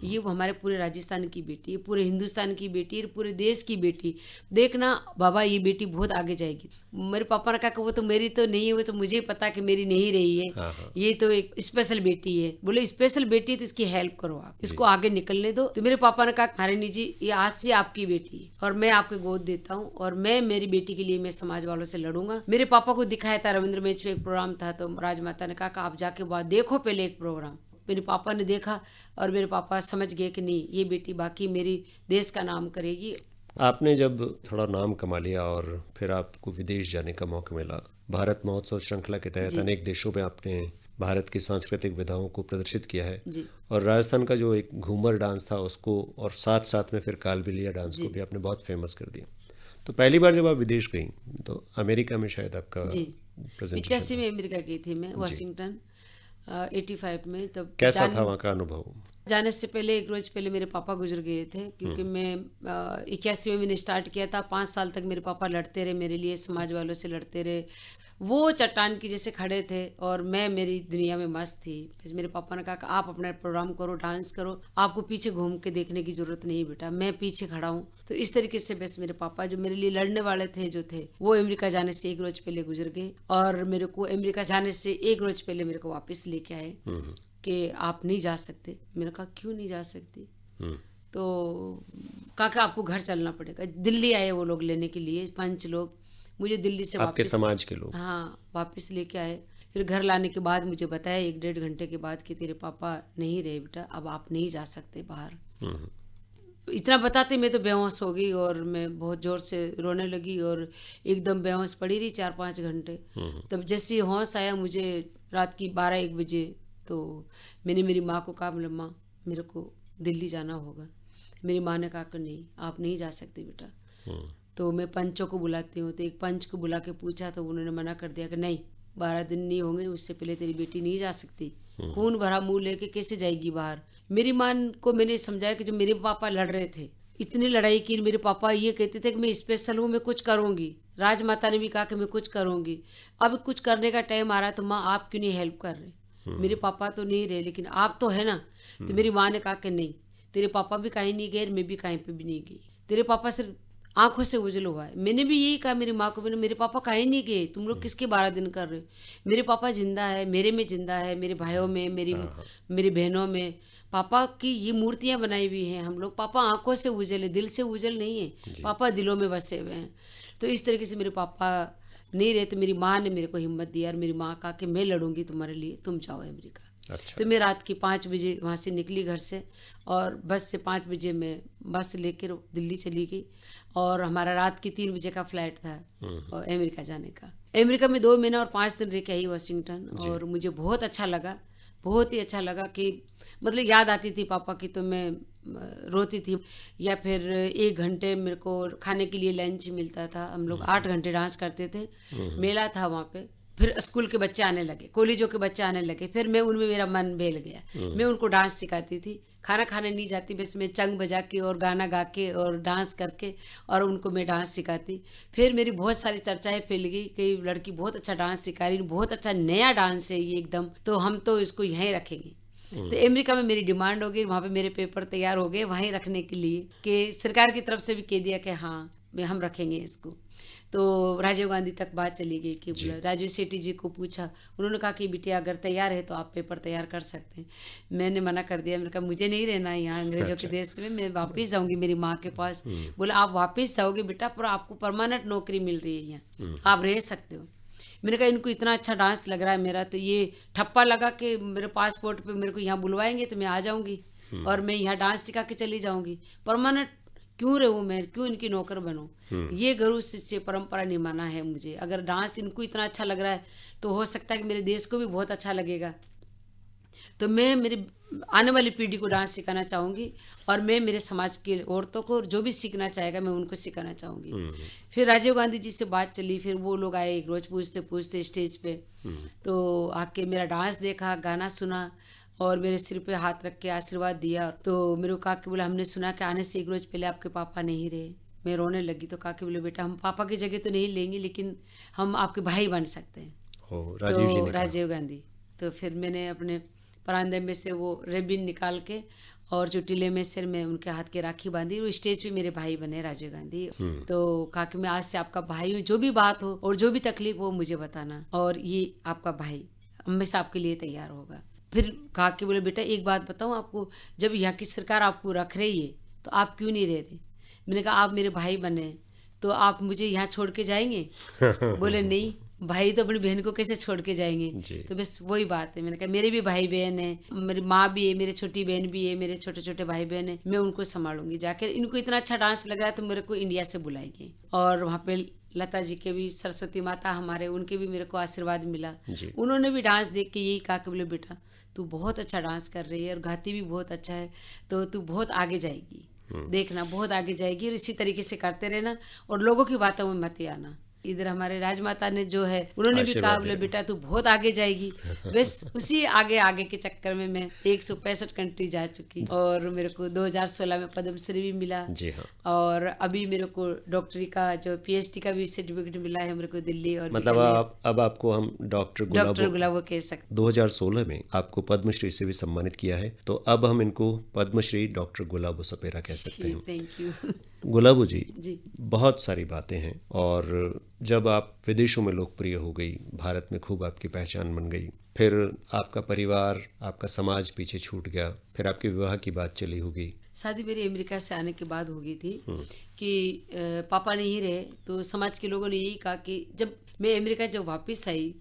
C: ये हमारे पूरे राजस्थान की बेटी है, पूरे हिंदुस्तान की बेटी है, पूरे देश की बेटी। देखना बाबा ये बेटी बहुत आगे जाएगी। मेरे पापा ने कहा कि वो तो मेरी तो नहीं है, वो तो मुझे पता कि मेरी नहीं रही है, ये तो एक स्पेशल बेटी है। बोले स्पेशल बेटी है तो इसकी हेल्प करो, आप इसको आगे निकलने दो। तो मेरे पापा ने कहा हारिणी जी ये आज से आपकी बेटी है और मैं आपको गोद देता हूँ और मैं मेरी बेटी के लिए मैं समाज वालों से लड़ूंगा। मेरे पापा को दिखाया था रविंद्र मंच पे एक प्रोग्राम था, तो राजमाता ने कहा कि आप जाके बाद देखो पहले एक प्रोग्राम। मेरे पापा ने देखा और मेरे पापा समझ गए कि नहीं ये बेटी बाकी मेरी देश का नाम करेगी।
B: आपने जब थोड़ा नाम कमा लिया और फिर आपको विदेश जाने का मौका मिला, भारत महोत्सव श्रृंखला के तहत अनेक देशों में आपने भारत की सांस्कृतिक विधाओं को प्रदर्शित किया है
C: जी।
B: और राजस्थान का जो एक घूमर डांस था उसको और साथ साथ में फिर कालबेलिया डांस को भी आपने बहुत फेमस कर दिया। तो पहली बार जब आप विदेश गई तो अमेरिका में शायद आपका प्रेजेंटेशन
C: 85 में अमेरिका गई थी मैं, वाशिंगटन 85 में। तब
B: कैसा था वहाँ का अनुभव?
C: जाने से पहले 1 रोज पहले मेरे पापा गुजर गए थे, क्योंकि मैं 81 में मैंने स्टार्ट किया था। 5 साल तक मेरे पापा लड़ते रहे मेरे लिए, समाज वालों से लड़ते रहे। वो चट्टान की जैसे खड़े थे और मैं मेरी दुनिया में मस्त थी। फिर मेरे पापा ने कहा कि आप अपना प्रोग्राम करो, डांस करो, आपको पीछे घूम के देखने की जरूरत नहीं बेटा, मैं पीछे खड़ा हूँ। तो इस तरीके से बस मेरे पापा जो मेरे लिए लड़ने वाले थे जो थे, वो अमेरिका जाने से 1 रोज पहले गुजर गए और मेरे को अमेरिका जाने से 1 रोज पहले मेरे को वापस लेके आए कि आप नहीं जा सकते। मैंने कहा क्यों नहीं जा सकती? तो कहा कि आपको घर चलना पड़ेगा। दिल्ली आए वो लोग लेने के लिए, 5 लोग मुझे दिल्ली से
B: आपके
C: वापस,
B: समाज के लोग,
C: हाँ, वापस लेके आए। फिर घर लाने के बाद मुझे बताया 1-1.5 घंटे के बाद कि तेरे पापा नहीं रहे बेटा, अब आप नहीं जा सकते बाहर। इतना बताते मैं तो बेहोश हो गई और मैं बहुत जोर से रोने लगी और एकदम बेहोश पड़ी रही 4-5 घंटे। तब जैसे होश आया मुझे रात की 12-1 बजे, तो मैंने मेरी माँ को कहा बोले माँ मेरे को दिल्ली जाना होगा। मेरी माँ ने कहा कि नहीं आप नहीं जा सकते बेटा। तो मैं पंचों को बुलाती हूँ, तो एक पंच को बुला के पूछा तो उन्होंने मना कर दिया कि नहीं 12 दिन नहीं होंगे, उससे पहले तेरी बेटी नहीं जा सकती। खून भरा मुंह लेके कैसे जाएगी बाहर? मेरी माँ को मैंने समझाया कि जो मेरे पापा लड़ रहे थे, इतनी लड़ाई की, मेरे पापा ये कहते थे कि मैं स्पेशल हूँ, मैं कुछ करूँगी। राजमाता ने भी कहा कि मैं कुछ करूँगी। अब कुछ करने का टाइम आ रहा है तो माँ आप क्यों नहीं हेल्प कर रहे? मेरे पापा तो नहीं रहे लेकिन आप तो है ना। तो मेरी माँ ने कहा कि नहीं तेरे पापा भी कहीं नहीं गए, मैं भी कहीं पे भी नहीं गई, तेरे पापा सिर्फ आंखों से उजल हुआ है। मैंने भी यही कहा मेरी माँ को, मैंने मेरे पापा कहीं नहीं गए, तुम लोग किसके 12 दिन कर रहे हो? मेरे पापा जिंदा है, मेरे में जिंदा है, मेरे भाइयों में, मेरी बहनों में। पापा की ये मूर्तियां बनाई हुई हैं हम लोग। पापा आंखों से उजल है, दिल से उजल नहीं है। पापा दिलों में बसे हुए हैं। तो इस तरीके से मेरे पापा नहीं रहे तो मेरी माँ ने मेरे को हिम्मत दिया और मेरी माँ कहा कि मैं लड़ूंगी तुम्हारे लिए, तुम जाओ अमेरिका।
B: अच्छा।
C: तो मैं रात की 5 बजे वहाँ से निकली घर से और बस से 5 बजे मैं बस लेकर दिल्ली चली गई और हमारा रात की 3 बजे का फ्लाइट था और अमेरिका जाने का। अमेरिका में 2 महीना और 5 दिन रह के आई वाशिंगटन और मुझे बहुत अच्छा लगा, बहुत ही अच्छा लगा कि मतलब याद आती थी पापा की तो मैं रोती थी। या फिर 1 घंटे मेरे को खाने के लिए लंच मिलता था। हम लोग 8 घंटे डांस करते थे, मेला था वहाँ पे। फिर स्कूल के बच्चे आने लगे, कॉलेजों के बच्चे आने लगे, फिर मैं उनमें मेरा मन बेल गया। मैं उनको डांस सिखाती थी, खाना खाने नहीं जाती, बस मैं चंग बजा के और गाना गा के और डांस करके और उनको मैं डांस सिखाती। फिर मेरी बहुत सारी चर्चाएं फैल गई कि लड़की बहुत अच्छा डांस सिखा रही, बहुत अच्छा नया डांस है ये एकदम, तो हम तो इसको यहीं रखेंगे। तो अमेरिका में मेरी डिमांड हो गई, वहाँ पे मेरे पेपर तैयार हो गए वहीं रखने के लिए, कि सरकार की तरफ से भी कह दिया कि हाँ हम रखेंगे इसको। तो राजीव गांधी तक बात चली गई कि राजू सेठी जी को पूछा, उन्होंने कहा कि बिटिया अगर तैयार है तो आप पेपर तैयार कर सकते हैं। मैंने मना कर दिया, मैंने कहा मुझे नहीं रहना है यहाँ अंग्रेजों के देश में, मैं वापस जाऊंगी मेरी माँ के पास। बोला आप वापस जाओगे बेटा, पर आपको परमानेंट नौकरी मिल रही है यहाँ, आप रह सकते हो। मैंने कहा इनको इतना अच्छा डांस लग रहा है मेरा, तो ये ठप्पा लगा के मेरे पासपोर्ट पे मेरे को यहाँ बुलवाएंगे तो मैं आ जाऊंगी और मैं यहाँ डांस सिखा के चली जाऊंगी। परमानेंट क्यों रहूँ मैं, क्यों इनकी नौकर बनूँ। ये गुरु शिष्य परंपरा निभाना है मुझे। अगर डांस इनको इतना अच्छा लग रहा है तो हो सकता है कि मेरे देश को भी बहुत अच्छा लगेगा। तो मैं मेरी आने वाली पीढ़ी को डांस सिखाना चाहूँगी और मैं मेरे समाज की औरतों को जो भी सीखना चाहेगा मैं उनको सिखाना चाहूँगी। फिर राजीव गांधी जी से बात चली, फिर वो लोग आए एक रोज पूछते पूछते स्टेज पे, तो आके मेरा डांस देखा, गाना सुना और मेरे सिर पे हाथ रख के आशीर्वाद दिया। तो मेरे को कहा कि बोला हमने सुना कि आने से एक रोज पहले आपके पापा नहीं रहे। मैं रोने लगी तो कहा कि बोले बेटा हम पापा की जगह तो नहीं लेंगे लेकिन हम आपके भाई बन सकते हैं।
B: राजीव जी ने
C: राजीव गांधी। तो फिर मैंने अपने परांदे में से वो रिबन निकाल के और चुटीले में सिर में उनके हाथ की राखी बांधी। वो स्टेज पे मेरे भाई बने राजीव गांधी। तो कहा कि मैं आज से आपका भाई हूँ, जो भी बात हो और जो भी तकलीफ हो मुझे बताना, और ये आपका भाई हमेशा आपके लिए तैयार होगा। फिर कहा कि बोले बेटा एक बात बताऊँ आपको, जब यहाँ की सरकार आपको रख रही है तो आप क्यों नहीं रह रहे। मैंने कहा आप मेरे भाई बने तो आप मुझे यहाँ छोड़ के जाएंगे। बोले नहीं, भाई तो अपनी बहन को कैसे छोड़ के जाएंगे। तो बस वही बात है। मैंने कहा मेरे भी भाई बहन है, मेरी माँ भी है, मेरे छोटी बहन भी है, मेरे छोटे छोटे भाई बहन है, मैं उनको संभालूंगी जाकर। इनको इतना अच्छा डांस लग रहा है तो मेरे को इंडिया से बुलाएंगे। और वहाँ पे लता जी के भी, सरस्वती माता हमारे, उनके भी मेरे को आशीर्वाद मिला। उन्होंने भी डांस देख के यही कहा कि बोले बेटा तू बहुत अच्छा डांस कर रही है और गाती भी बहुत अच्छा है, तो तू बहुत आगे जाएगी, देखना बहुत आगे जाएगी और इसी तरीके से करते रहना और लोगों की बातों में मत आना। इधर हमारे राजमाता ने जो है उन्होंने भी कहा बोले बेटा तू बहुत आगे जाएगी। बस उसी आगे आगे के चक्कर में मैं 165 कंट्री जा चुकी और मेरे को 2016 में पद्मश्री भी मिला।
B: जी हाँ।
C: और अभी मेरे को डॉक्टरी का जो PhD का भी सर्टिफिकेट मिला है मेरे को दिल्ली। और
B: मतलब अब आपको हम डॉक्टर
C: गुलाबो कह सकते।
B: 2016 में आपको पद्मश्री से भी सम्मानित किया है, तो अब हम इनको पद्मश्री डॉक्टर गुलाबो सपेरा कह सकते हैं।
C: Thank you.
B: गुलाबो जी, बहुत सारी बातें हैं और जब आप विदेशों में लोकप्रिय हो गई, भारत में खूब आपकी पहचान बन गई, फिर आपका परिवार, आपका समाज पीछे छूट गया, फिर आपके विवाह की बात चली होगी।
C: शादी मेरी अमेरिका से आने के बाद हो गई थी कि पापा नहीं रहे तो समाज के लोगों ने यही कहा कि जब मैं अमेरिका जब वापस आई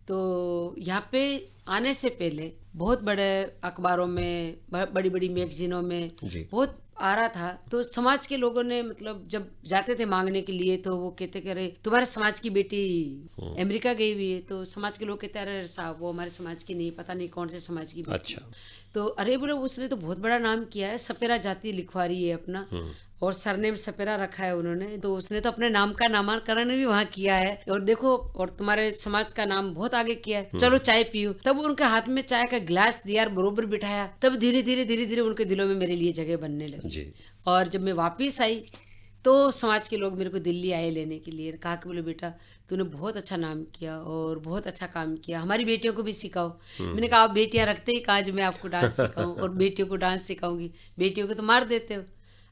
C: तो यहाँ पे आने से पहले बहुत बड़े अखबारों में, बड़ी बड़ी मैगजीनों में बहुत आ रहा था। तो समाज के लोगों ने मतलब जब जाते थे मांगने के लिए तो वो कहते कि अरे तुम्हारे समाज की बेटी अमेरिका गई हुई है। तो समाज के लोग कहते अरे साहब वो हमारे समाज की नहीं, पता नहीं कौन से समाज की बेटी। अच्छा। तो अरे बोले उसने तो बहुत बड़ा नाम किया है, सपेरा जाति लिखवा रही है अपना और सरनेम सपेरा रखा है उन्होंने, तो उसने तो अपने नाम का नामकरण भी वहाँ किया है और देखो और तुम्हारे समाज का नाम बहुत आगे किया है, चलो चाय पियो। तब उनके हाथ में चाय का गिलास दिया, बरोबर बिठाया, तब धीरे धीरे उनके दिलों में मेरे लिए जगह बनने लगी। और जब मैं वापिस आई तो समाज के लोग मेरे को दिल्ली आए लेने के लिए, कहा कि बोले बेटा तूने बहुत अच्छा नाम किया और बहुत अच्छा काम किया, हमारी बेटियों को भी सिखाओ। मैंने कहा आप बेटियां रखते ही कहा मैं आपको डांस सिखाऊं और बेटियों को डांस सिखाऊंगी, बेटियों को तो मार देते हो,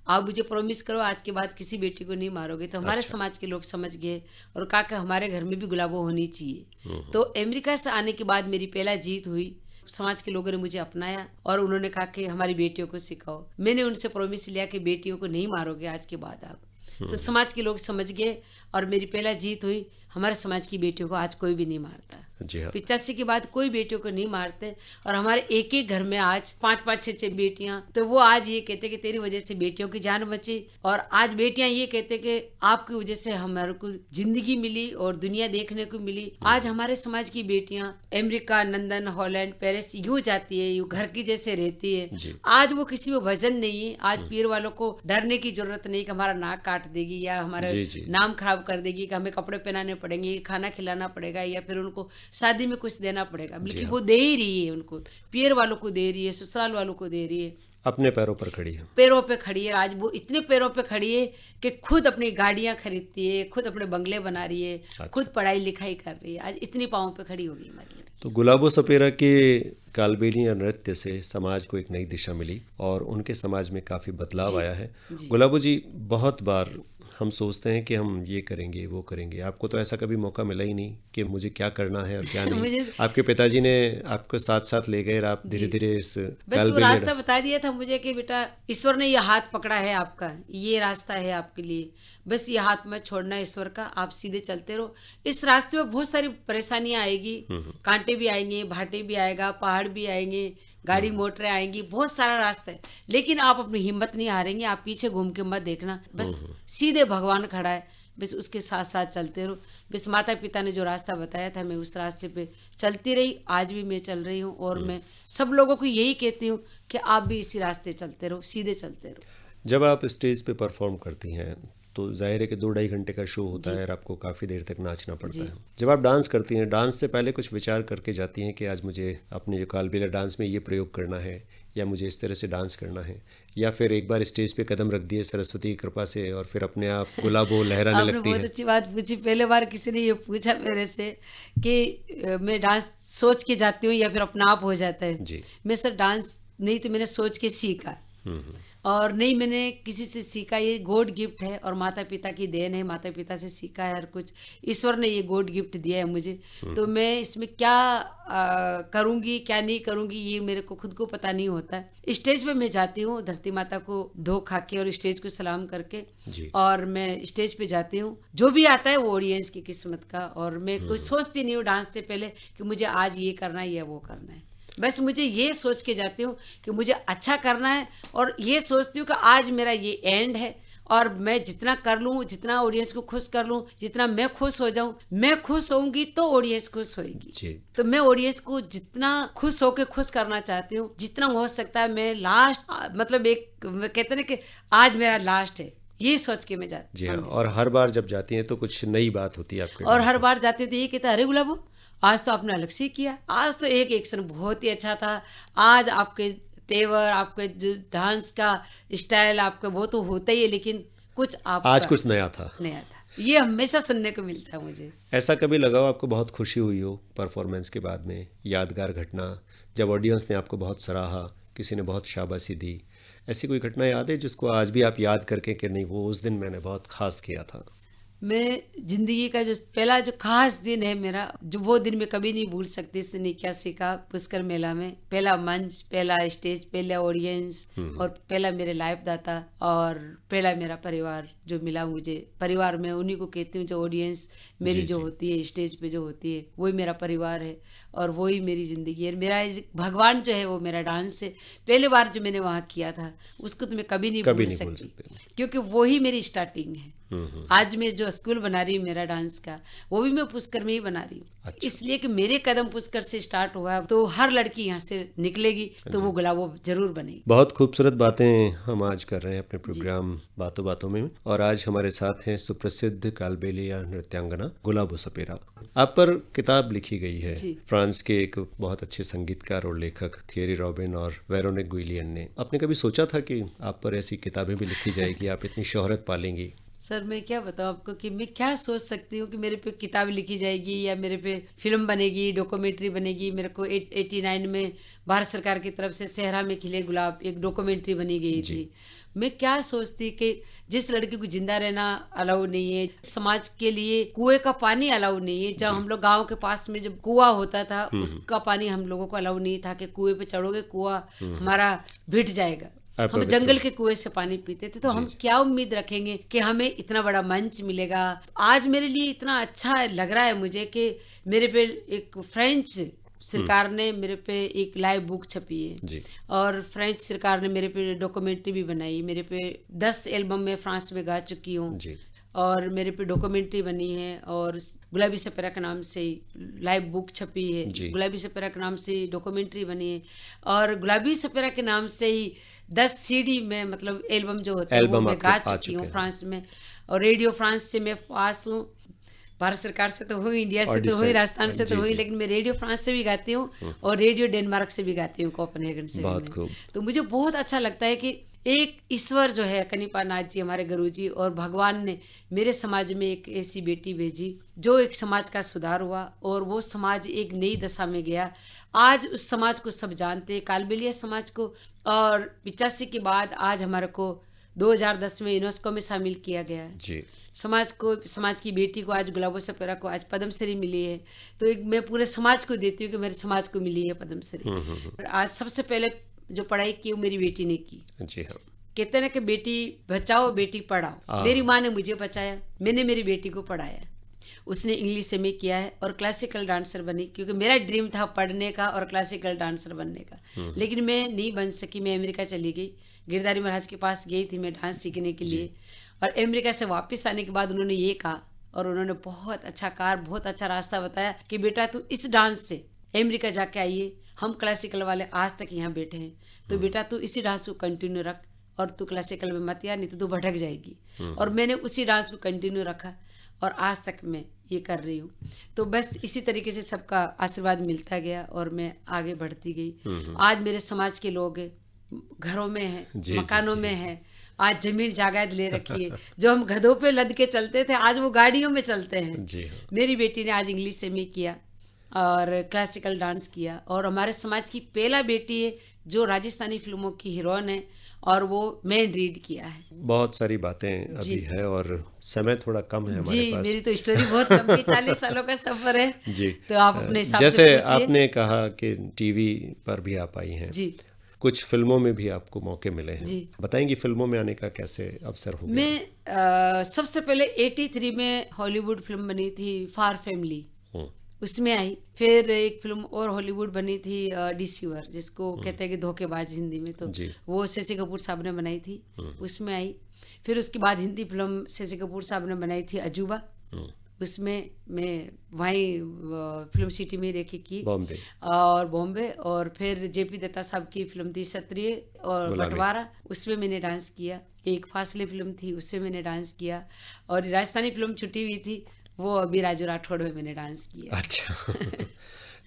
C: आप मुझे प्रॉमिस करो आज के बाद किसी बेटी को नहीं मारोगे। तो हमारे समाज के लोग समझ गए और कहा कि हमारे घर में भी गुलाबो होनी चाहिए। तो अमेरिका से आने के बाद मेरी पहला जीत हुई, समाज के लोगों ने मुझे अपनाया और उन्होंने कहा कि हमारी बेटियों को सिखाओ। मैंने उनसे प्रॉमिस लिया कि बेटियों को नहीं मारोगे आज के बाद आप। तो समाज के लोग समझ गए और मेरी पहला जीत हुई। हमारे समाज की बेटियों को आज कोई भी नहीं मारता। 85 के बाद कोई बेटियों को नहीं मारते और हमारे एक एक घर में आज 5-5, 6-6 बेटियां। तो वो आज ये कहते कि तेरी वजह से बेटियों की जान बची और आज बेटियां ये कहते कि आपकी वजह से हमारे को जिंदगी मिली और दुनिया देखने को मिली। आज हमारे समाज की बेटियां अमेरिका, लंदन, हॉलैंड, पेरिस यूँ जाती है, यूँ घर की जैसे रहती है। आज वो किसी में वजन नहीं है। आज पीर वालों को डरने की जरूरत नहीं कि हमारा नाक काट देगी या हमारे नाम खराब कर देगी, कि हमें कपड़े पहनाने पड़ेंगे, खाना खिलाना पड़ेगा या फिर उनको शादी में कुछ देना पड़ेगा। बल्कि वो दे ही रही है, उनको पीर वालों को दे रही है, ससुराल वालों को दे रही है,
B: अपने पैरों पर खड़ी है,
C: पैरों पे खड़ी है। आज वो इतने पैरों पे खड़ी है कि खुद अपनी गाड़ियां खरीदती है, खुद अपने बंगले बना रही है, खुद पढ़ाई लिखाई कर रही है। आज इतनी पाँव पे खड़ी हो गई हमारी लड़की।
B: तो गुलाबो सपेरा के कालबेलिया नृत्य से समाज को एक नई दिशा मिली और उनके समाज में काफ़ी बदलाव आया है। गुलाबो जी, बहुत बार हम सोचते हैं कि हम ये करेंगे वो करेंगे। आपको तो ऐसा कभी मौका मिला ही नहीं कि मुझे क्या करना है और क्या नहीं।
C: मुझे
B: आपके पिताजी ने आपको साथ साथ ले गए और आप धीरे धीरे इस
C: बस वो
B: कालबेलिया
C: रास्ता बता दिया था मुझे कि बेटा ईश्वर ने ये हाथ पकड़ा है आपका, ये रास्ता है आपके लिए, बस ये हाथ मत छोड़ना ईश्वर का, आप सीधे चलते रहो। इस रास्ते में बहुत सारी परेशानियां आएगी, कांटे भी आएंगे, भाटे भी आएगा, पहाड़ भी आएंगे, गाड़ी मोटरें आएंगी, बहुत सारा रास्ता है, लेकिन आप अपनी हिम्मत नहीं हारेंगे। आप पीछे घूम के मत देखना, बस सीधे भगवान खड़ा है, बस उसके साथ साथ चलते रहो। बस माता पिता ने जो रास्ता बताया था मैं उस रास्ते पे चलती रही, आज भी मैं चल रही हूँ। और मैं सब लोगों को यही कहती हूँ कि आप भी इसी रास्ते चलते रहो, सीधे चलते रहो।
B: जब आप स्टेज पे परफॉर्म करती हैं तो जाहिर है कि 2-2.5 घंटे का शो होता है और आपको काफ़ी देर तक नाचना पड़ता है। जब आप डांस करती हैं, डांस से पहले कुछ विचार करके जाती हैं कि आज मुझे अपने जो कालबेलिया डांस में ये प्रयोग करना है या मुझे इस तरह से डांस करना है, या फिर एक बार स्टेज पे कदम रख दिए सरस्वती की कृपा से और फिर अपने आप गुलाबो लहराने
C: आपने
B: लगती
C: बहुत
B: है?
C: अच्छी बात पूछी। पहले बार किसी ने ये पूछा मेरे से कि मैं डांस सोच के जाती हूँ या फिर अपना आप हो जाता है।
B: जी।
C: मैं सर डांस नहीं तो मैंने सोच के सीखा, और नहीं मैंने किसी से सीखा, ये गॉड गिफ्ट है और माता पिता की देन है, माता पिता से सीखा है हर कुछ, ईश्वर ने ये गॉड गिफ्ट दिया है मुझे। तो मैं इसमें क्या करूँगी क्या नहीं करूँगी ये मेरे को खुद को पता नहीं होता है। स्टेज पे मैं जाती हूँ धरती माता को धो खा के और स्टेज को सलाम करके,
B: जी।
C: और मैं स्टेज पे जाती हूँ, जो भी आता है वो ऑडियंस की किस्मत का, और मैं कुछ सोचती नहीं हूँ डांस से पहले कि मुझे आज ये करना है या वो करना है। बस मुझे ये सोच के जाती हूँ कि मुझे अच्छा करना है, और ये सोचती हूँ कि आज मेरा ये एंड है, और मैं जितना कर लूँ, जितना ऑडियंस को खुश कर लूँ, जितना मैं खुश हो जाऊँ, मैं खुश होऊंगी तो ऑडियंस खुश होगी।
B: जी।
C: तो मैं ऑडियंस को जितना खुश होके खुश करना चाहती हूँ, जितना हो सकता है। मैं लास्ट मतलब एक कहते ना कि आज मेरा लास्ट है, ये सोच के मैं जाती
B: जी
C: हूँ
B: हाँ।
C: हमेशा।
B: और हर बार जब जाती हैं तो कुछ नई बात होती है आपके
C: और
B: डांस
C: हर
B: में।
C: बार जाते थे ये कहता अरे गुलाबो आज तो आपने अलग से किया, आज तो एक एक्शन बहुत ही अच्छा था, आज आपके तेवर, आपके जो डांस का स्टाइल आपका वो तो होता ही है, लेकिन कुछ आपका
B: आज कुछ नया था।
C: नया था। ये हमेशा सुनने को मिलता है मुझे।
B: ऐसा कभी लगा हो आपको बहुत खुशी हुई हो परफॉर्मेंस के बाद में, यादगार घटना जब ऑडियंस ने आपको बहुत सराहा, किसी ने बहुत शाबाशी दी, ऐसी कोई घटना याद है जिसको आज भी आप याद करके कि नहीं वो उस दिन मैंने बहुत खास किया था?
C: मैं जिंदगी का जो पहला जो खास दिन है मेरा, जो वो दिन मैं कभी नहीं भूल सकती। इसने क्या सीखा पुष्कर मेला में, पहला मंच, पहला स्टेज, पहला ऑडियंस, और पहला मेरे लाइफ दाता, और पहला मेरा परिवार जो मिला मुझे। परिवार में उन्हीं को कहती हूँ, जो ऑडियंस मेरी जो होती है स्टेज पे जो होती है, वही मेरा परिवार है और वही मेरी ज़िंदगी है। मेरा भगवान जो है वो मेरा डांस है। पहले बार जो मैंने वहाँ किया था उसको तो मैं कभी नहीं भूल सकती, क्योंकि वही मेरी स्टार्टिंग है। आज मैं जो स्कूल बना रही हूँ मेरा डांस का, वो भी मैं पुष्कर में ही बना रही हूँ।
B: अच्छा।
C: इसलिए कि मेरे कदम पुष्कर से स्टार्ट हुआ, तो हर लड़की यहाँ से निकलेगी तो वो गुलाबो जरूर बनेगी।
B: बहुत खूबसूरत बातें हम आज कर रहे हैं अपने प्रोग्राम बातों बातों में, और आज हमारे साथ हैं सुप्रसिद्ध कालबेलिया नृत्यांगना गुलाबो सपेरा। आप पर किताब लिखी गई है फ्रांस के एक बहुत अच्छे संगीतकार और लेखक थियरी रॉबिन और वेरोनिक गुइलियन ने। आपने कभी सोचा था कि आप पर ऐसी किताबें भी लिखी जाएगी, आप इतनी शोहरत पालेंगी?
C: सर मैं क्या बताऊँ आपको कि मैं क्या सोच सकती हूँ कि मेरे पे किताब लिखी जाएगी या मेरे पे फिल्म बनेगी, डॉक्यूमेंट्री बनेगी। मेरे को 89 में भारत सरकार की तरफ से सेहरा में खिले गुलाब एक डॉक्यूमेंट्री बनी गई थी। मैं क्या सोचती कि जिस लड़की को जिंदा रहना अलाउ नहीं है, समाज के लिए कुएं का पानी अलाउ नहीं है। जब हम लोग गांव के पास में जब कुआं होता था, उसका पानी हम लोगों को अलाउ नहीं था कि कुएं पे चढ़ोगे कुआं हमारा भिट जाएगा। हम जंगल के कुएं से पानी पीते थे, तो हम क्या उम्मीद रखेंगे कि हमें इतना बड़ा मंच मिलेगा। आज मेरे लिए इतना अच्छा लग रहा है मुझे कि मेरे पे एक फ्रेंच सरकार ने मेरे पे एक लाइव बुक छपी है, और फ्रेंच सरकार ने मेरे पे डॉक्यूमेंट्री भी बनाई। मेरे पे 10 एल्बम में फ्रांस में गा चुकी हूँ, और मेरे पे डॉक्यूमेंट्री बनी है, और गुलाबी सपेरा के नाम से लाइव बुक छपी है, गुलाबी सपेरा के नाम से डॉक्यूमेंट्री बनी है, और गुलाबी सपेरा के नाम से ही 10 CD में मतलब एल्बम जो होता है वो मैं गा चुकी हूँ फ्रांस में। और रेडियो फ्रांस से मैं पास हूँ, भारत सरकार से तो हुई, इंडिया से तो हुई, राजस्थान से तो हुई, लेकिन मैं रेडियो फ्रांस से भी गाती हूँ और रेडियो डेनमार्क से भी गाती हूँ, कोपेनहेगन से भी। तो मुझे बहुत अच्छा लगता है कि एक ईश्वर जो है कनिपा नाथ जी हमारे गुरुजी और भगवान ने मेरे समाज में एक ऐसी बेटी भेजी जो एक समाज का सुधार हुआ, और वो समाज एक नई दशा में गया। आज उस समाज को सब जानते हैं, कालबेलिया समाज को, और 85 के बाद आज हमारे को 2010 में यूनेस्को में शामिल किया गया है।
B: जी।
C: समाज की बेटी को आज गुलाबो सपेरा को आज पद्मश्री मिली है, तो एक मैं पूरे समाज को देती हूँ कि मेरे समाज को मिली है पद्मश्री। और आज सबसे पहले जो पढ़ाई की वो मेरी बेटी ने की।
B: जी हाँ।
C: कहते ना कि बेटी बचाओ बेटी पढ़ाओ। मेरी माँ ने मुझे बचाया, मैंने मेरी बेटी को पढ़ाया। उसने इंग्लिश एमए किया है और क्लासिकल डांसर बनी, क्योंकि मेरा ड्रीम था पढ़ने का और क्लासिकल डांसर बनने का, लेकिन मैं नहीं बन सकी। मैं अमेरिका चली गई, गिरधारी महाराज के पास गई थी मैं डांस सीखने के लिए। और अमेरिका से वापस आने के बाद उन्होंने ये कहा, और उन्होंने बहुत अच्छा कार, बहुत अच्छा रास्ता बताया कि बेटा तू इस डांस से अमेरिका जाके आइए, हम क्लासिकल वाले आज तक यहाँ बैठे हैं, तो बेटा तू इसी डांस को कंटिन्यू रख और तू क्लासिकल में मत या, नहीं तो तू भटक जाएगी। और मैंने उसी डांस को कंटिन्यू रखा और आज तक मैं ये कर रही हूँ। तो बस इसी तरीके से सबका आशीर्वाद मिलता गया और मैं आगे बढ़ती गई। आज मेरे समाज के लोग घरों में हैं, मकानों में हैं, आज जमीन जायदाद ले रखी है। जो हम गधों पे लद के चलते थे आज वो गाड़ियों में चलते हैं।
B: जी हाँ।
C: मेरी बेटी ने आज इंग्लिश एमए किया और क्लासिकल डांस किया, और हमारे समाज की पहला बेटी है जो राजस्थानी फिल्मों की हीरोइन है और वो मेन रीड किया है।
B: बहुत सारी बातें अभी है और समय थोड़ा कम है हमारे
C: जी,
B: पास।
C: मेरी तो स्टोरी बहुत लंबी 40 सालों का सफर है।
B: जी।
C: तो आप अपने हिसाब से
B: जैसे
C: पूछिए।
B: आपने कहा कि टीवी पर भी आप आई हैं,
C: जी,
B: कुछ फिल्मों में भी आपको मौके मिले हैं।
C: जी।
B: बताएंगी फिल्मों में आने का कैसे अवसर हो गया?
C: मैं सबसे पहले 83 में हॉलीवुड फिल्म बनी थी फार फैमिली, उसमें आई। फिर एक फिल्म और हॉलीवुड बनी थी डिसीवर, जिसको कहते हैं कि धोखेबाज हिंदी में, तो वो शशि कपूर साहब ने बनाई थी, उसमें आई। फिर उसके बाद हिंदी फिल्म शशि कपूर साहब ने बनाई थी अजूबा, उसमें मैं वहीं फिल्म सिटी में रह के की,
B: बॉम्बे
C: और बॉम्बे। और फिर जेपी दत्ता साहब की फिल्म थी क्षत्रिय और बंटवारा, उसमें मैंने डांस किया। एक फासले फिल्म थी, उसमें मैंने डांस किया। और राजस्थानी फिल्म छुट्टी हुई थी, वो अभी राजू राठौड़ में मैंने डांस किया।
B: अच्छा।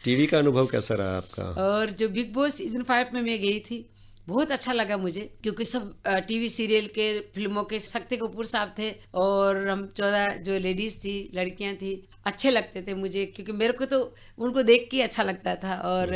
B: टीवी का अनुभव कैसा रहा आपका?
C: और जो बिग बॉस सीजन 5 में मैं गई थी, बहुत अच्छा लगा मुझे, क्योंकि सब टीवी सीरियल के फिल्मों के शक्ति कपूर साहब थे और हम 14 जो लेडीज थी, लड़कियां थी, अच्छे लगते थे मुझे, क्योंकि मेरे को तो उनको देख के अच्छा लगता था। और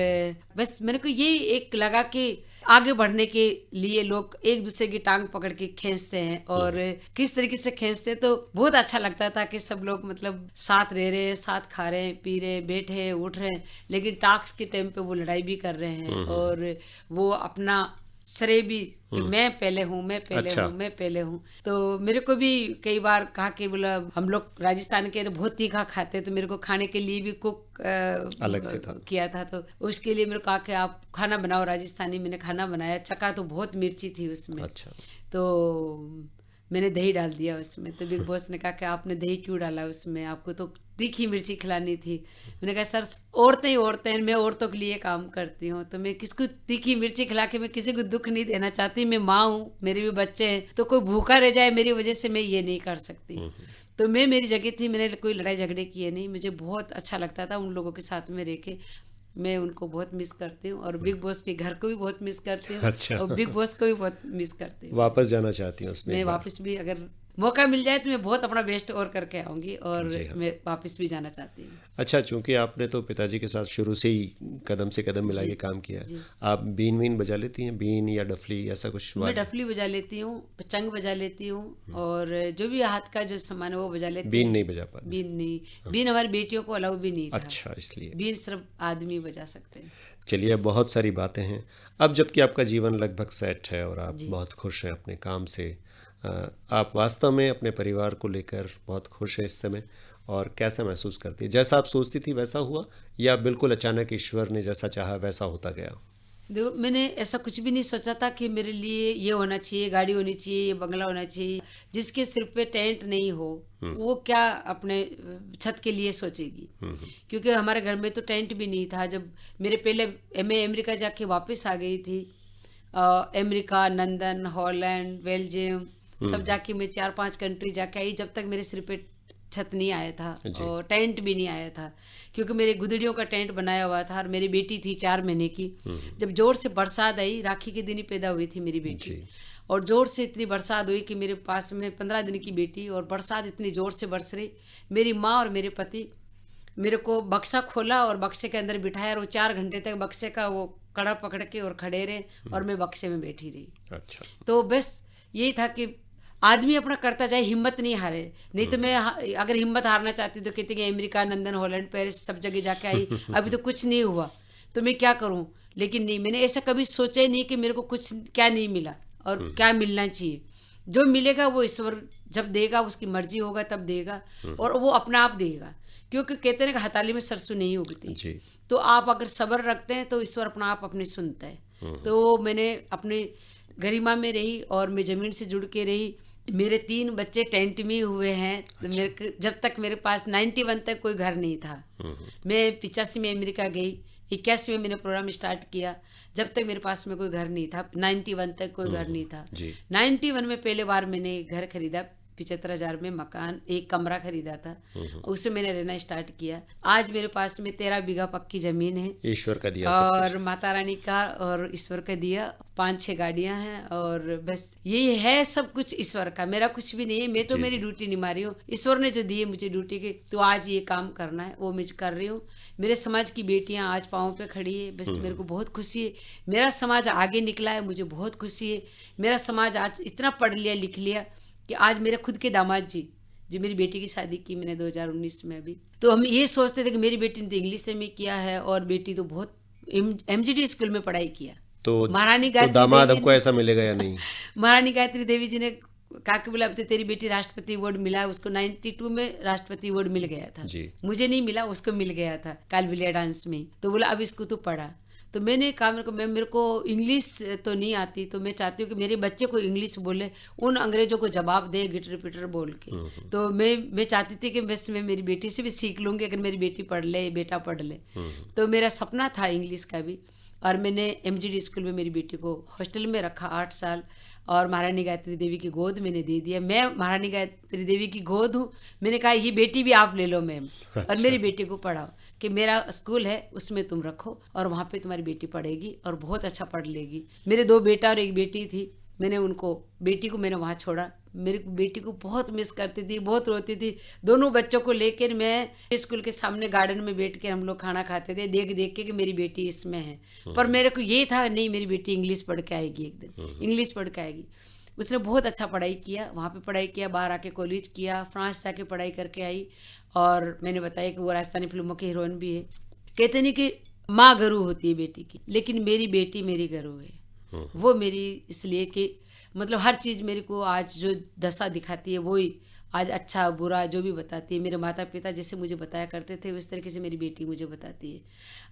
C: बस मेरे को ये एक लगा कि आगे बढ़ने के लिए लोग एक दूसरे की टांग पकड़ के खींचते हैं, और किस तरीके से खींचते हैं, तो बहुत अच्छा लगता था कि सब लोग मतलब साथ रह रहे हैं, साथ खा रहे हैं, पी रहे हैं, बैठे हैं, उठ रहे हैं, लेकिन टास्क के टाइम पे वो लड़ाई भी कर रहे हैं और वो अपना श्रेय भी कि मैं पहले हूँ, मैं पहले हूँ, मैं पहले हूँ। तो मेरे को भी कई बार कहा कि बोला हम लोग राजस्थान के तो बहुत तीखा खाते, तो मेरे को खाने के लिए भी कुक
B: अलग से था
C: किया था, तो उसके लिए मेरे को कहा कि आप खाना बनाओ राजस्थानी। मैंने खाना बनाया, चखा तो बहुत मिर्ची थी उसमें। अच्छा। तो मैंने दही डाल दिया उसमें, तो बिग बॉस ने कहा कि आपने दही क्यों डाला उसमें, आपको तो तीखी मिर्ची खिलानी थी। मैंने कहा सर औरतें ही औरतें हैं, मैं औरतों के लिए काम करती हूँ, तो मैं किसको तीखी मिर्ची खिला के मैं किसी को दुख नहीं देना चाहती। मैं माँ हूँ, मेरे भी बच्चे हैं, तो कोई भूखा रह जाए मेरी वजह से मैं ये नहीं कर सकती। तो मैं मेरी जगह थी, मैंने कोई लड़ाई झगड़े किए नहीं। मुझे बहुत अच्छा लगता था उन लोगों के साथ में रह के, मैं उनको बहुत मिस करती हूँ और बिग बॉस के घर को भी बहुत मिस करती हूँ। अच्छा। और बिग बॉस को भी बहुत मिस करती हूँ।
B: वापस जाना चाहती हूँ उसमें?
C: मैं वापस भी अगर मौका मिल जाए तो मैं बहुत अपना बेस्ट और करके आऊँगी, और मैं वापस भी जाना चाहती हूँ।
B: अच्छा, चूंकि आपने तो पिताजी के साथ शुरू से ही कदम से कदम मिला के काम किया, आप बीन वीन बजा लेती हैं? बीन या डफली ऐसा कुछ?
C: मैं डफली बजा लेती हूँ, चंग बजा लेती हूँ, और जो भी हाथ का जो सामान है वो बजा लेती हूँ।
B: बीन नहीं बजा पाती?
C: बीन नहीं, बीन हमारी बेटियों को अलाउ भी नहीं था।
B: अच्छा, इसलिए
C: बीन सिर्फ आदमी बजा सकते हैं।
B: चलिए, बहुत सारी बातें हैं। अब जबकि आपका जीवन लगभग सेट है और आप बहुत खुश हैं अपने काम से, आप वास्तव में अपने परिवार को लेकर बहुत खुश हैं इस समय, और कैसा महसूस करती है? जैसा आप सोचती थी वैसा हुआ, या बिल्कुल अचानक ईश्वर ने जैसा चाहा वैसा होता गया?
C: देखो, मैंने ऐसा कुछ भी नहीं सोचा था कि मेरे लिए ये होना चाहिए, गाड़ी होनी चाहिए, ये बंगला होना चाहिए। जिसके सिर पे टेंट नहीं हो वो क्या अपने छत के लिए सोचेगी, क्योंकि हमारे घर में तो टेंट भी नहीं था। जब मेरे पहले मैं अमेरिका जाके वापस आ गई थी, अमेरिका, लंदन, हॉलैंड, बेल्जियम, सब जाके मैं 4-5 कंट्री जाके आई, जब तक मेरे सिर पे छत नहीं आया था और टेंट भी नहीं आया था, क्योंकि मेरे गुदड़ियों का टेंट बनाया हुआ था। और मेरी बेटी थी 4 महीने की, जब जोर से बरसात आई, राखी के दिन ही पैदा हुई थी मेरी बेटी, और जोर से इतनी बरसात हुई कि मेरे पास में 15 दिन की बेटी, और बरसात इतनी जोर से बरस रही, मेरी माँ और मेरे पति मेरे को बक्सा खोला और बक्से के अंदर बिठाया, और वो 4 घंटे तक बक्से का वो कड़ा पकड़ के और खड़े रहे, और मैं बक्से में बैठी रही।
B: अच्छा।
C: तो बस यही था कि आदमी अपना करता जाए, हिम्मत नहीं हारे। नहीं तो मैं अगर हिम्मत हारना चाहती तो कहती कि अमेरिका, लंदन, हॉलैंड, पेरिस सब जगह जाके आई, अभी तो कुछ नहीं हुआ तो मैं क्या करूं। लेकिन नहीं, मैंने ऐसा कभी सोचा ही नहीं कि मेरे को कुछ क्या नहीं मिला और क्या मिलना चाहिए। जो मिलेगा वो ईश्वर जब देगा, उसकी मर्जी होगा तब देगा, और वो अपना आप देगा। क्योंकि कहते हैं कि हथाली में सरसों नहीं उगती।
B: जी।
C: तो आप अगर सब्र रखते हैं तो ईश्वर अपना आप अपनी सुनता है। तो मैंने अपने गरिमा में रही और मैं ज़मीन से जुड़ के रही। मेरे 3 बच्चे टेंट में हुए हैं। तो जब तक मेरे पास 91 तक कोई घर नहीं था। मैं 85 में अमेरिका गई, 81 में मैंने प्रोग्राम स्टार्ट किया। जब तक मेरे पास में कोई घर नहीं था, 91 तक कोई घर नहीं था। 91 में पहले बार मैंने घर खरीदा, 75,000 में मकान, 1 कमरा खरीदा था। उससे मैंने रहना स्टार्ट किया। आज मेरे पास में 13 बीघा पक्की जमीन है,
B: ईश्वर का दिया सब
C: और माता रानी का और ईश्वर का दिया। 5-6 गाड़ियां हैं, और बस यही है, सब कुछ ईश्वर का, मेरा कुछ भी नहीं है। मैं तो मेरी ड्यूटी निभा रही हूँ। ईश्वर ने जो दी है मुझे ड्यूटी के, तो आज ये काम करना है, वो मैं कर रही हूँ। मेरे समाज की बेटियां आज पाँव पे खड़ी है, बस मेरे को बहुत खुशी है। मेरा समाज आगे निकला है, मुझे बहुत खुशी है। मेरा समाज आज इतना पढ़ लिया लिख लिया कि आज मेरे खुद के दामाद जी, जो मेरी बेटी की शादी की मैंने 2019 में अभी, तो हम ये सोचते थे कि मेरी बेटी ने तो इंग्लिश में किया है, और बेटी तो बहुत MGD स्कूल में पढ़ाई किया।
B: तो
C: महारानी
B: तो दामाद हमको ऐसा मिलेगा या नहीं?
C: महारानी गायत्री देवी जी ने कहा कि बोला अब तो तेरी बेटी राष्ट्रपति अवार्ड मिला है। उसको 92 में राष्ट्रपति अवार्ड मिल गया था
B: जी।
C: मुझे नहीं मिला, उसको मिल गया था कालबेलिया डांस में। तो बोला अब इसको तो पढ़ा। तो मैंने कहा मेरे को इंग्लिश तो नहीं आती, तो मैं चाहती हूँ कि मेरे बच्चे को इंग्लिश बोले, उन अंग्रेजों को जवाब दे गिटर पिटर बोल के। तो मैं चाहती थी कि बस मैं मेरी बेटी से भी सीख लूँगी, अगर मेरी बेटी पढ़ ले, बेटा पढ़ ले। तो मेरा सपना था इंग्लिश का भी, और मैंने MGD स्कूल में मेरी बेटी को हॉस्टल में रखा 8 साल, और महारानी गायत्री देवी की गोद मैंने दे दिया। मैं महारानी गायत्री देवी की गोद हूँ। मैंने कहा ये बेटी भी आप ले लो मैम, और मेरी बेटी को पढ़ाओ, कि मेरा स्कूल है उसमें तुम रखो, और वहाँ पे तुम्हारी बेटी पढ़ेगी और बहुत अच्छा पढ़ लेगी। मेरे 2 बेटा और 1 बेटी थी। मैंने उनको, बेटी को मैंने वहाँ छोड़ा। मेरी बेटी को बहुत मिस करती थी, बहुत रोती थी। दोनों बच्चों को लेकर मैं स्कूल के सामने गार्डन में बैठ के हम लोग खाना खाते थे, देख देख के कि मेरी बेटी इसमें है। पर मेरे को ये था नहीं, मेरी बेटी इंग्लिश पढ़ के आएगी, एक दिन इंग्लिश पढ़ के आएगी। उसने बहुत अच्छा पढ़ाई किया, वहाँ पे पढ़ाई किया, बाहर आके कॉलेज किया, फ्रांस जाके पढ़ाई करके आई। और मैंने बताया कि वो राजस्थानी फिल्मों की हीरोइन भी है। कहते नहीं कि माँ गरू होती है बेटी की, लेकिन मेरी बेटी मेरी गरू है। वो मेरी इसलिए कि मतलब हर चीज़ मेरे को आज जो दशा दिखाती है, वही आज अच्छा बुरा जो भी बताती है। मेरे माता पिता जैसे मुझे बताया करते थे, उस तरीके से मेरी बेटी मुझे बताती है।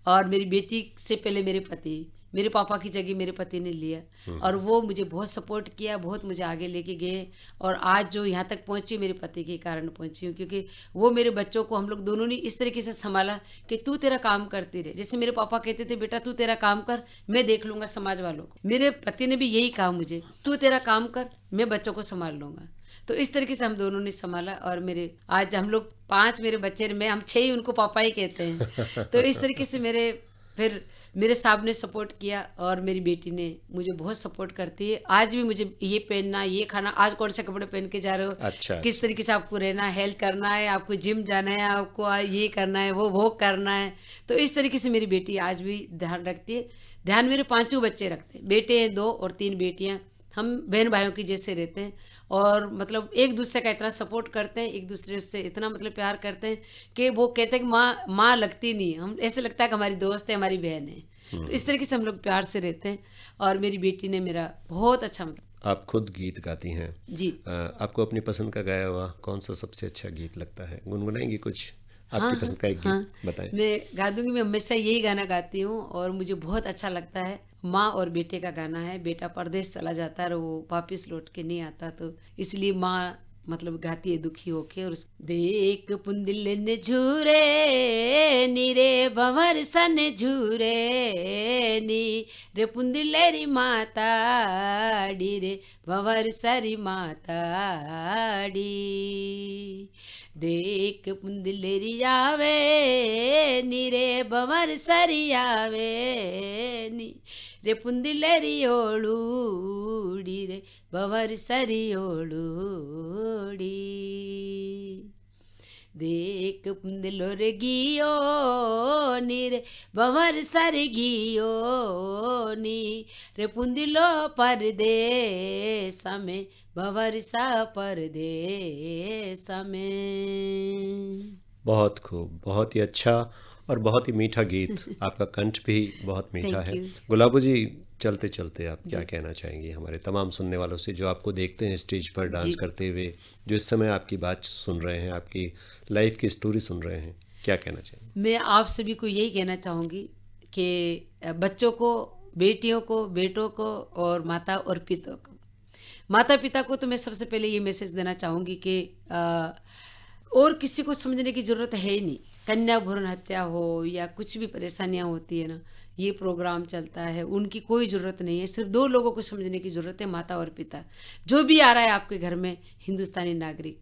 C: और मेरी बेटी से पहले मेरे पति, मेरे पापा की जगह मेरे पति ने लिया, और वो मुझे बहुत सपोर्ट किया, बहुत मुझे आगे लेके गए। और आज जो यहाँ तक पहुँची, मेरे पति के कारण पहुँची हूँ, क्योंकि वो मेरे बच्चों को, हम लोग दोनों ने इस तरीके से संभाला कि तू तेरा काम करती रहे। जैसे मेरे पापा कहते थे बेटा तू तेरा काम कर, मैं देख लूँगा समाज वालों को। मेरे पति ने भी यही कहा मुझे, तू तेरा काम कर, मैं बच्चों को संभाल लूँगा। तो इस तरीके से हम दोनों ने संभाला। और मेरे आज हम लोग 5 मेरे बच्चे, मैं हम 6 ही उनको पापा ही कहते हैं। तो इस तरीके से फिर मेरे साहब ने सपोर्ट किया, और मेरी बेटी ने मुझे बहुत सपोर्ट करती है। आज भी मुझे ये पहनना, ये खाना, आज कौन से कपड़े पहन के जा रहे हो,
B: अच्छा,
C: किस तरीके से आपको रहना है, हेल्थ करना है, आपको जिम जाना है, आपको ये करना है, वो करना है। तो इस तरीके से मेरी बेटी आज भी ध्यान रखती है। ध्यान मेरे 5 बच्चे रखते हैं, बेटे हैं 2 और 3 बेटियाँ। हम बहन भाइयों की जैसे रहते हैं, और मतलब एक दूसरे का इतना सपोर्ट करते हैं, एक दूसरे से इतना मतलब प्यार करते हैं कि वो कहते हैं कि माँ लगती नहीं, हम ऐसे लगता है कि हमारी दोस्त है, हमारी बहन है। तो इस तरीके से हम लोग प्यार से रहते हैं। और मेरी बेटी ने मेरा बहुत अच्छा
B: आप खुद गीत गाती हैं
C: जी।
B: आपको अपनी पसंद का गाया हुआ कौन सा सबसे अच्छा गीत लगता है? गुनगुनाएंगी कुछ आपकी पसंद का एक गीत बताएं।
C: मैं गा दूंगी। मैं हमेशा यही गाना गाती हूँ, और मुझे बहुत अच्छा लगता है। माँ और बेटे का गाना है। बेटा परदेश चला जाता है और वो वापस लौट के नहीं आता, तो इसलिए माँ मतलब गाती है दुखी होके। और देख पुंदिल ने झूरे नीरे भंवर सन झूरे नी रे पुंदिलेरी माता डी रे भंवर सरी माता डी। देख पुंदिलेरी आवे नीरे भंवर सरी आवे नी रे पुंदिलेरी ओळूडी रे भंवर सरी ओळूडी। देख पुंदलो रे गियो नी रे बवर सर गियो नी रे पुंदलो परदेस में बवर सा परदेस में।
B: बहुत खूब, बहुत ही अच्छा और बहुत ही मीठा गीत। आपका कंठ भी बहुत मीठा
C: Thank
B: है।
C: you.
B: गुलाबो जी, चलते चलते आप क्या कहना चाहेंगी हमारे तमाम सुनने वालों से जो आपको देखते हैं स्टेज पर डांस
C: जी।
B: करते हुए, जो इस समय आपकी बात सुन रहे हैं, आपकी लाइफ की स्टोरी सुन रहे हैं, क्या कहना चाहेंगे?
C: मैं आप सभी को यही कहना चाहूँगी कि बच्चों को, बेटियों को, बेटों को और माता और पिता को, माता पिता को तो मैं सबसे पहले ये मैसेज देना चाहूँगी कि और किसी को समझने की ज़रूरत है ही नहीं। कन्या भ्रूण हत्या हो या कुछ भी परेशानियाँ होती है ना, ये प्रोग्राम चलता है, उनकी कोई ज़रूरत नहीं है। सिर्फ 2 लोगों को समझने की ज़रूरत है, माता और पिता। जो भी आ रहा है आपके घर में, हिंदुस्तानी नागरिक,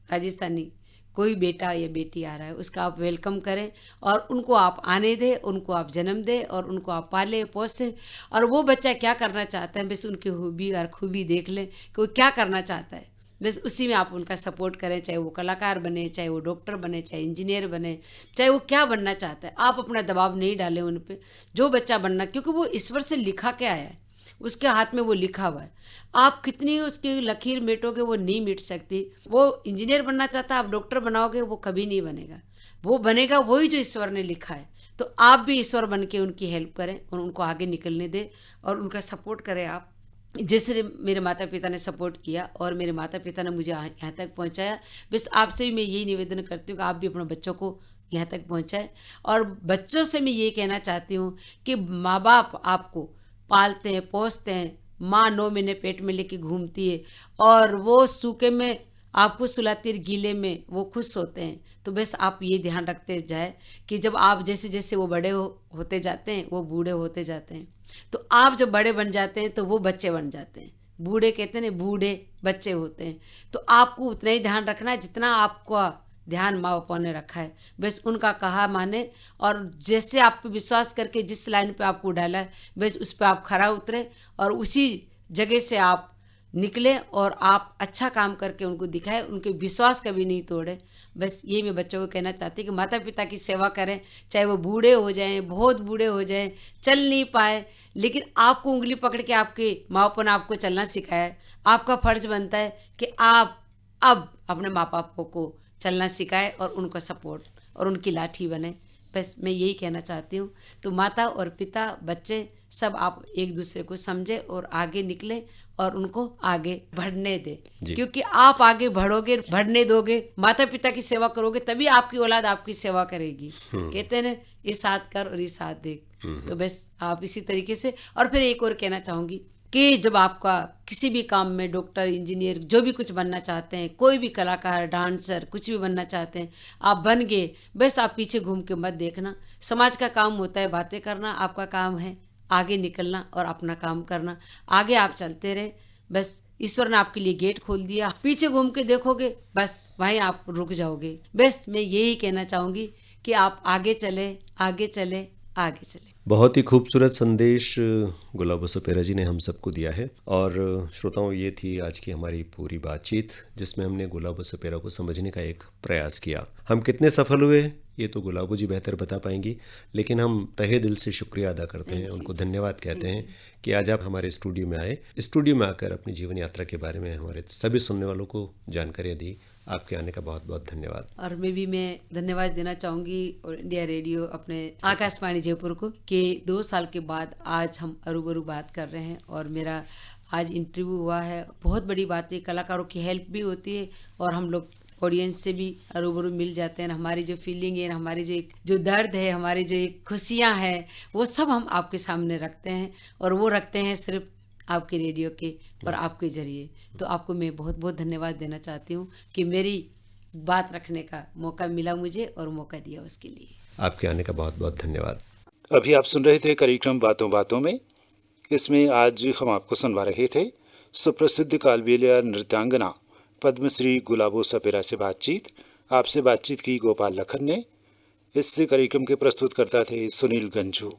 C: राजस्थानी, कोई बेटा या बेटी आ रहा है, उसका आप वेलकम करें और उनको आप आने दें, उनको आप जन्म दें और उनको आप पालें पोसें। और वो बच्चा क्या करना चाहता है, बस उनकी खूबी और खूबी देख लें कि वो क्या करना चाहता है, बस उसी में आप उनका सपोर्ट करें। चाहे वो कलाकार बने, चाहे वो डॉक्टर बने, चाहे इंजीनियर बने, चाहे वो क्या बनना चाहता है, आप अपना दबाव नहीं डालें उन पे। जो बच्चा बनना, क्योंकि वो ईश्वर से लिखा के आया है, उसके हाथ में वो लिखा हुआ है। आप कितनी उसकी लकीर मिटोगे, वो नहीं मिट सकती। वो इंजीनियर बनना चाहता है, आप डॉक्टर बनाओगे, वो कभी नहीं बनेगा। वो बनेगा वही जो ईश्वर ने लिखा है। तो आप भी ईश्वर बन के उनकी हेल्प करें और उनको आगे निकलने दें और उनका सपोर्ट करें आप। जैसे मेरे माता पिता ने सपोर्ट किया और मेरे माता पिता ने मुझे यहाँ तक पहुँचाया, बस आपसे भी मैं यही निवेदन करती हूँ कि आप भी अपने बच्चों को यहाँ तक पहुँचाएं। और बच्चों से मैं ये कहना चाहती हूँ कि माँ बाप आपको पालते हैं, पोसते हैं, माँ 9 महीने पेट में लेके घूमती है और वो सूखे में आपको सुलाती है, गीले में वो खुश होते हैं। तो बस आप ये ध्यान रखते जाए कि जब आप जैसे जैसे वो बड़े होते जाते हैं, वो बूढ़े होते जाते हैं। तो आप जब बड़े बन जाते हैं तो वो बच्चे बन जाते हैं। बूढ़े कहते हैं ना, बूढ़े बच्चे होते हैं। तो आपको उतना ही ध्यान रखना है जितना आपका ध्यान माँ बापों ने रखा है। बस उनका कहा माने और जैसे आप पे विश्वास करके जिस लाइन पे आपको डाला है, बस उस पर आप खरा उतरे और उसी जगह से आप निकले और आप अच्छा काम करके उनको दिखाए, उनके विश्वास कभी नहीं तोड़े। बस ये मैं बच्चों को कहना चाहती कि माता पिता की सेवा करें, चाहे वो बूढ़े हो जाएं, बहुत बूढ़े हो जाएं, चल नहीं पाए, लेकिन आपको उंगली पकड़ के आपके माँ बापों ने आपको चलना सिखाया है। आपका फर्ज बनता है कि आप अब अपने माँ बापों को चलना सिखाए और उनको सपोर्ट और उनकी लाठी बने। बस मैं यही कहना चाहती हूँ। तो माता और पिता, बच्चे सब आप एक दूसरे को समझे और आगे निकले और उनको आगे बढ़ने दे, क्योंकि आप आगे बढ़ोगे, बढ़ने दोगे, माता पिता की सेवा करोगे, तभी आपकी औलाद आपकी सेवा करेगी। कहते हैं ना, ये साथ कर और ये साथ देख। तो बस आप इसी तरीके से। और फिर एक और कहना चाहूँगी कि जब आपका किसी भी काम में डॉक्टर, इंजीनियर, जो भी कुछ बनना चाहते हैं, कोई भी कलाकार, डांसर, कुछ भी बनना चाहते हैं, आप बन गए, बस आप पीछे घूम के मत देखना। समाज का काम होता है बातें करना, आपका काम है आगे निकलना और अपना काम करना। आगे आप चलते रहे, बस ईश्वर ने आपके लिए गेट खोल दिया, पीछे घूम के देखोगे बस वहीं आप रुक जाओगे। बस मैं यही कहना चाहूँगी कि आप आगे चले, आगे चले, आगे चले।
B: बहुत ही खूबसूरत संदेश गुलाबो सोपेरा जी ने हम सबको दिया है। और श्रोताओं, ये थी आज की हमारी पूरी बातचीत, जिसमें हमने गुलाबो सोपेरा को समझने का एक प्रयास किया। हम कितने सफल हुए ये तो गुलाबो जी बेहतर बता पाएंगी, लेकिन हम तहे दिल से शुक्रिया अदा करते हैं, उनको धन्यवाद कहते हैं कि आज आप हमारे स्टूडियो में आए, स्टूडियो में आकर अपनी जीवन यात्रा के बारे में हमारे सभी सुनने वालों को जानकारियाँ दी। आपके आने का बहुत बहुत धन्यवाद।
C: और मैं धन्यवाद देना चाहूँगी और इंडिया रेडियो, अपने आकाशवाणी जयपुर को, कि 2 साल के बाद आज हम रूबरू बात कर रहे हैं और मेरा आज इंटरव्यू हुआ है। बहुत बड़ी बात है, कलाकारों की हेल्प भी होती है और हम लोग ऑडियंस से भी रूबरू मिल जाते हैं। हमारी जो फीलिंग है, हमारी जो दर्द है, हमारी जो एक खुशियाँ हैं, वो सब हम आपके सामने रखते हैं और वो रखते हैं सिर्फ आपके रेडियो के और आपके जरिए। तो आपको मैं बहुत बहुत धन्यवाद देना चाहती हूँ कि मेरी बात रखने का मौका मिला मुझे और मौका दिया उसके लिए।
B: आपके आने का बहुत बहुत धन्यवाद।
A: अभी आप सुन रहे थे कार्यक्रम बातों बातों में। इसमें आज हम आपको सुनवा रहे थे सुप्रसिद्ध कालबेलिया नृत्यांगना पद्मश्री गुलाबो सोपेरा से बातचीत। आपसे बातचीत की गोपाल लखन ने। इस कार्यक्रम के प्रस्तुतकर्ता थे सुनील गंजू।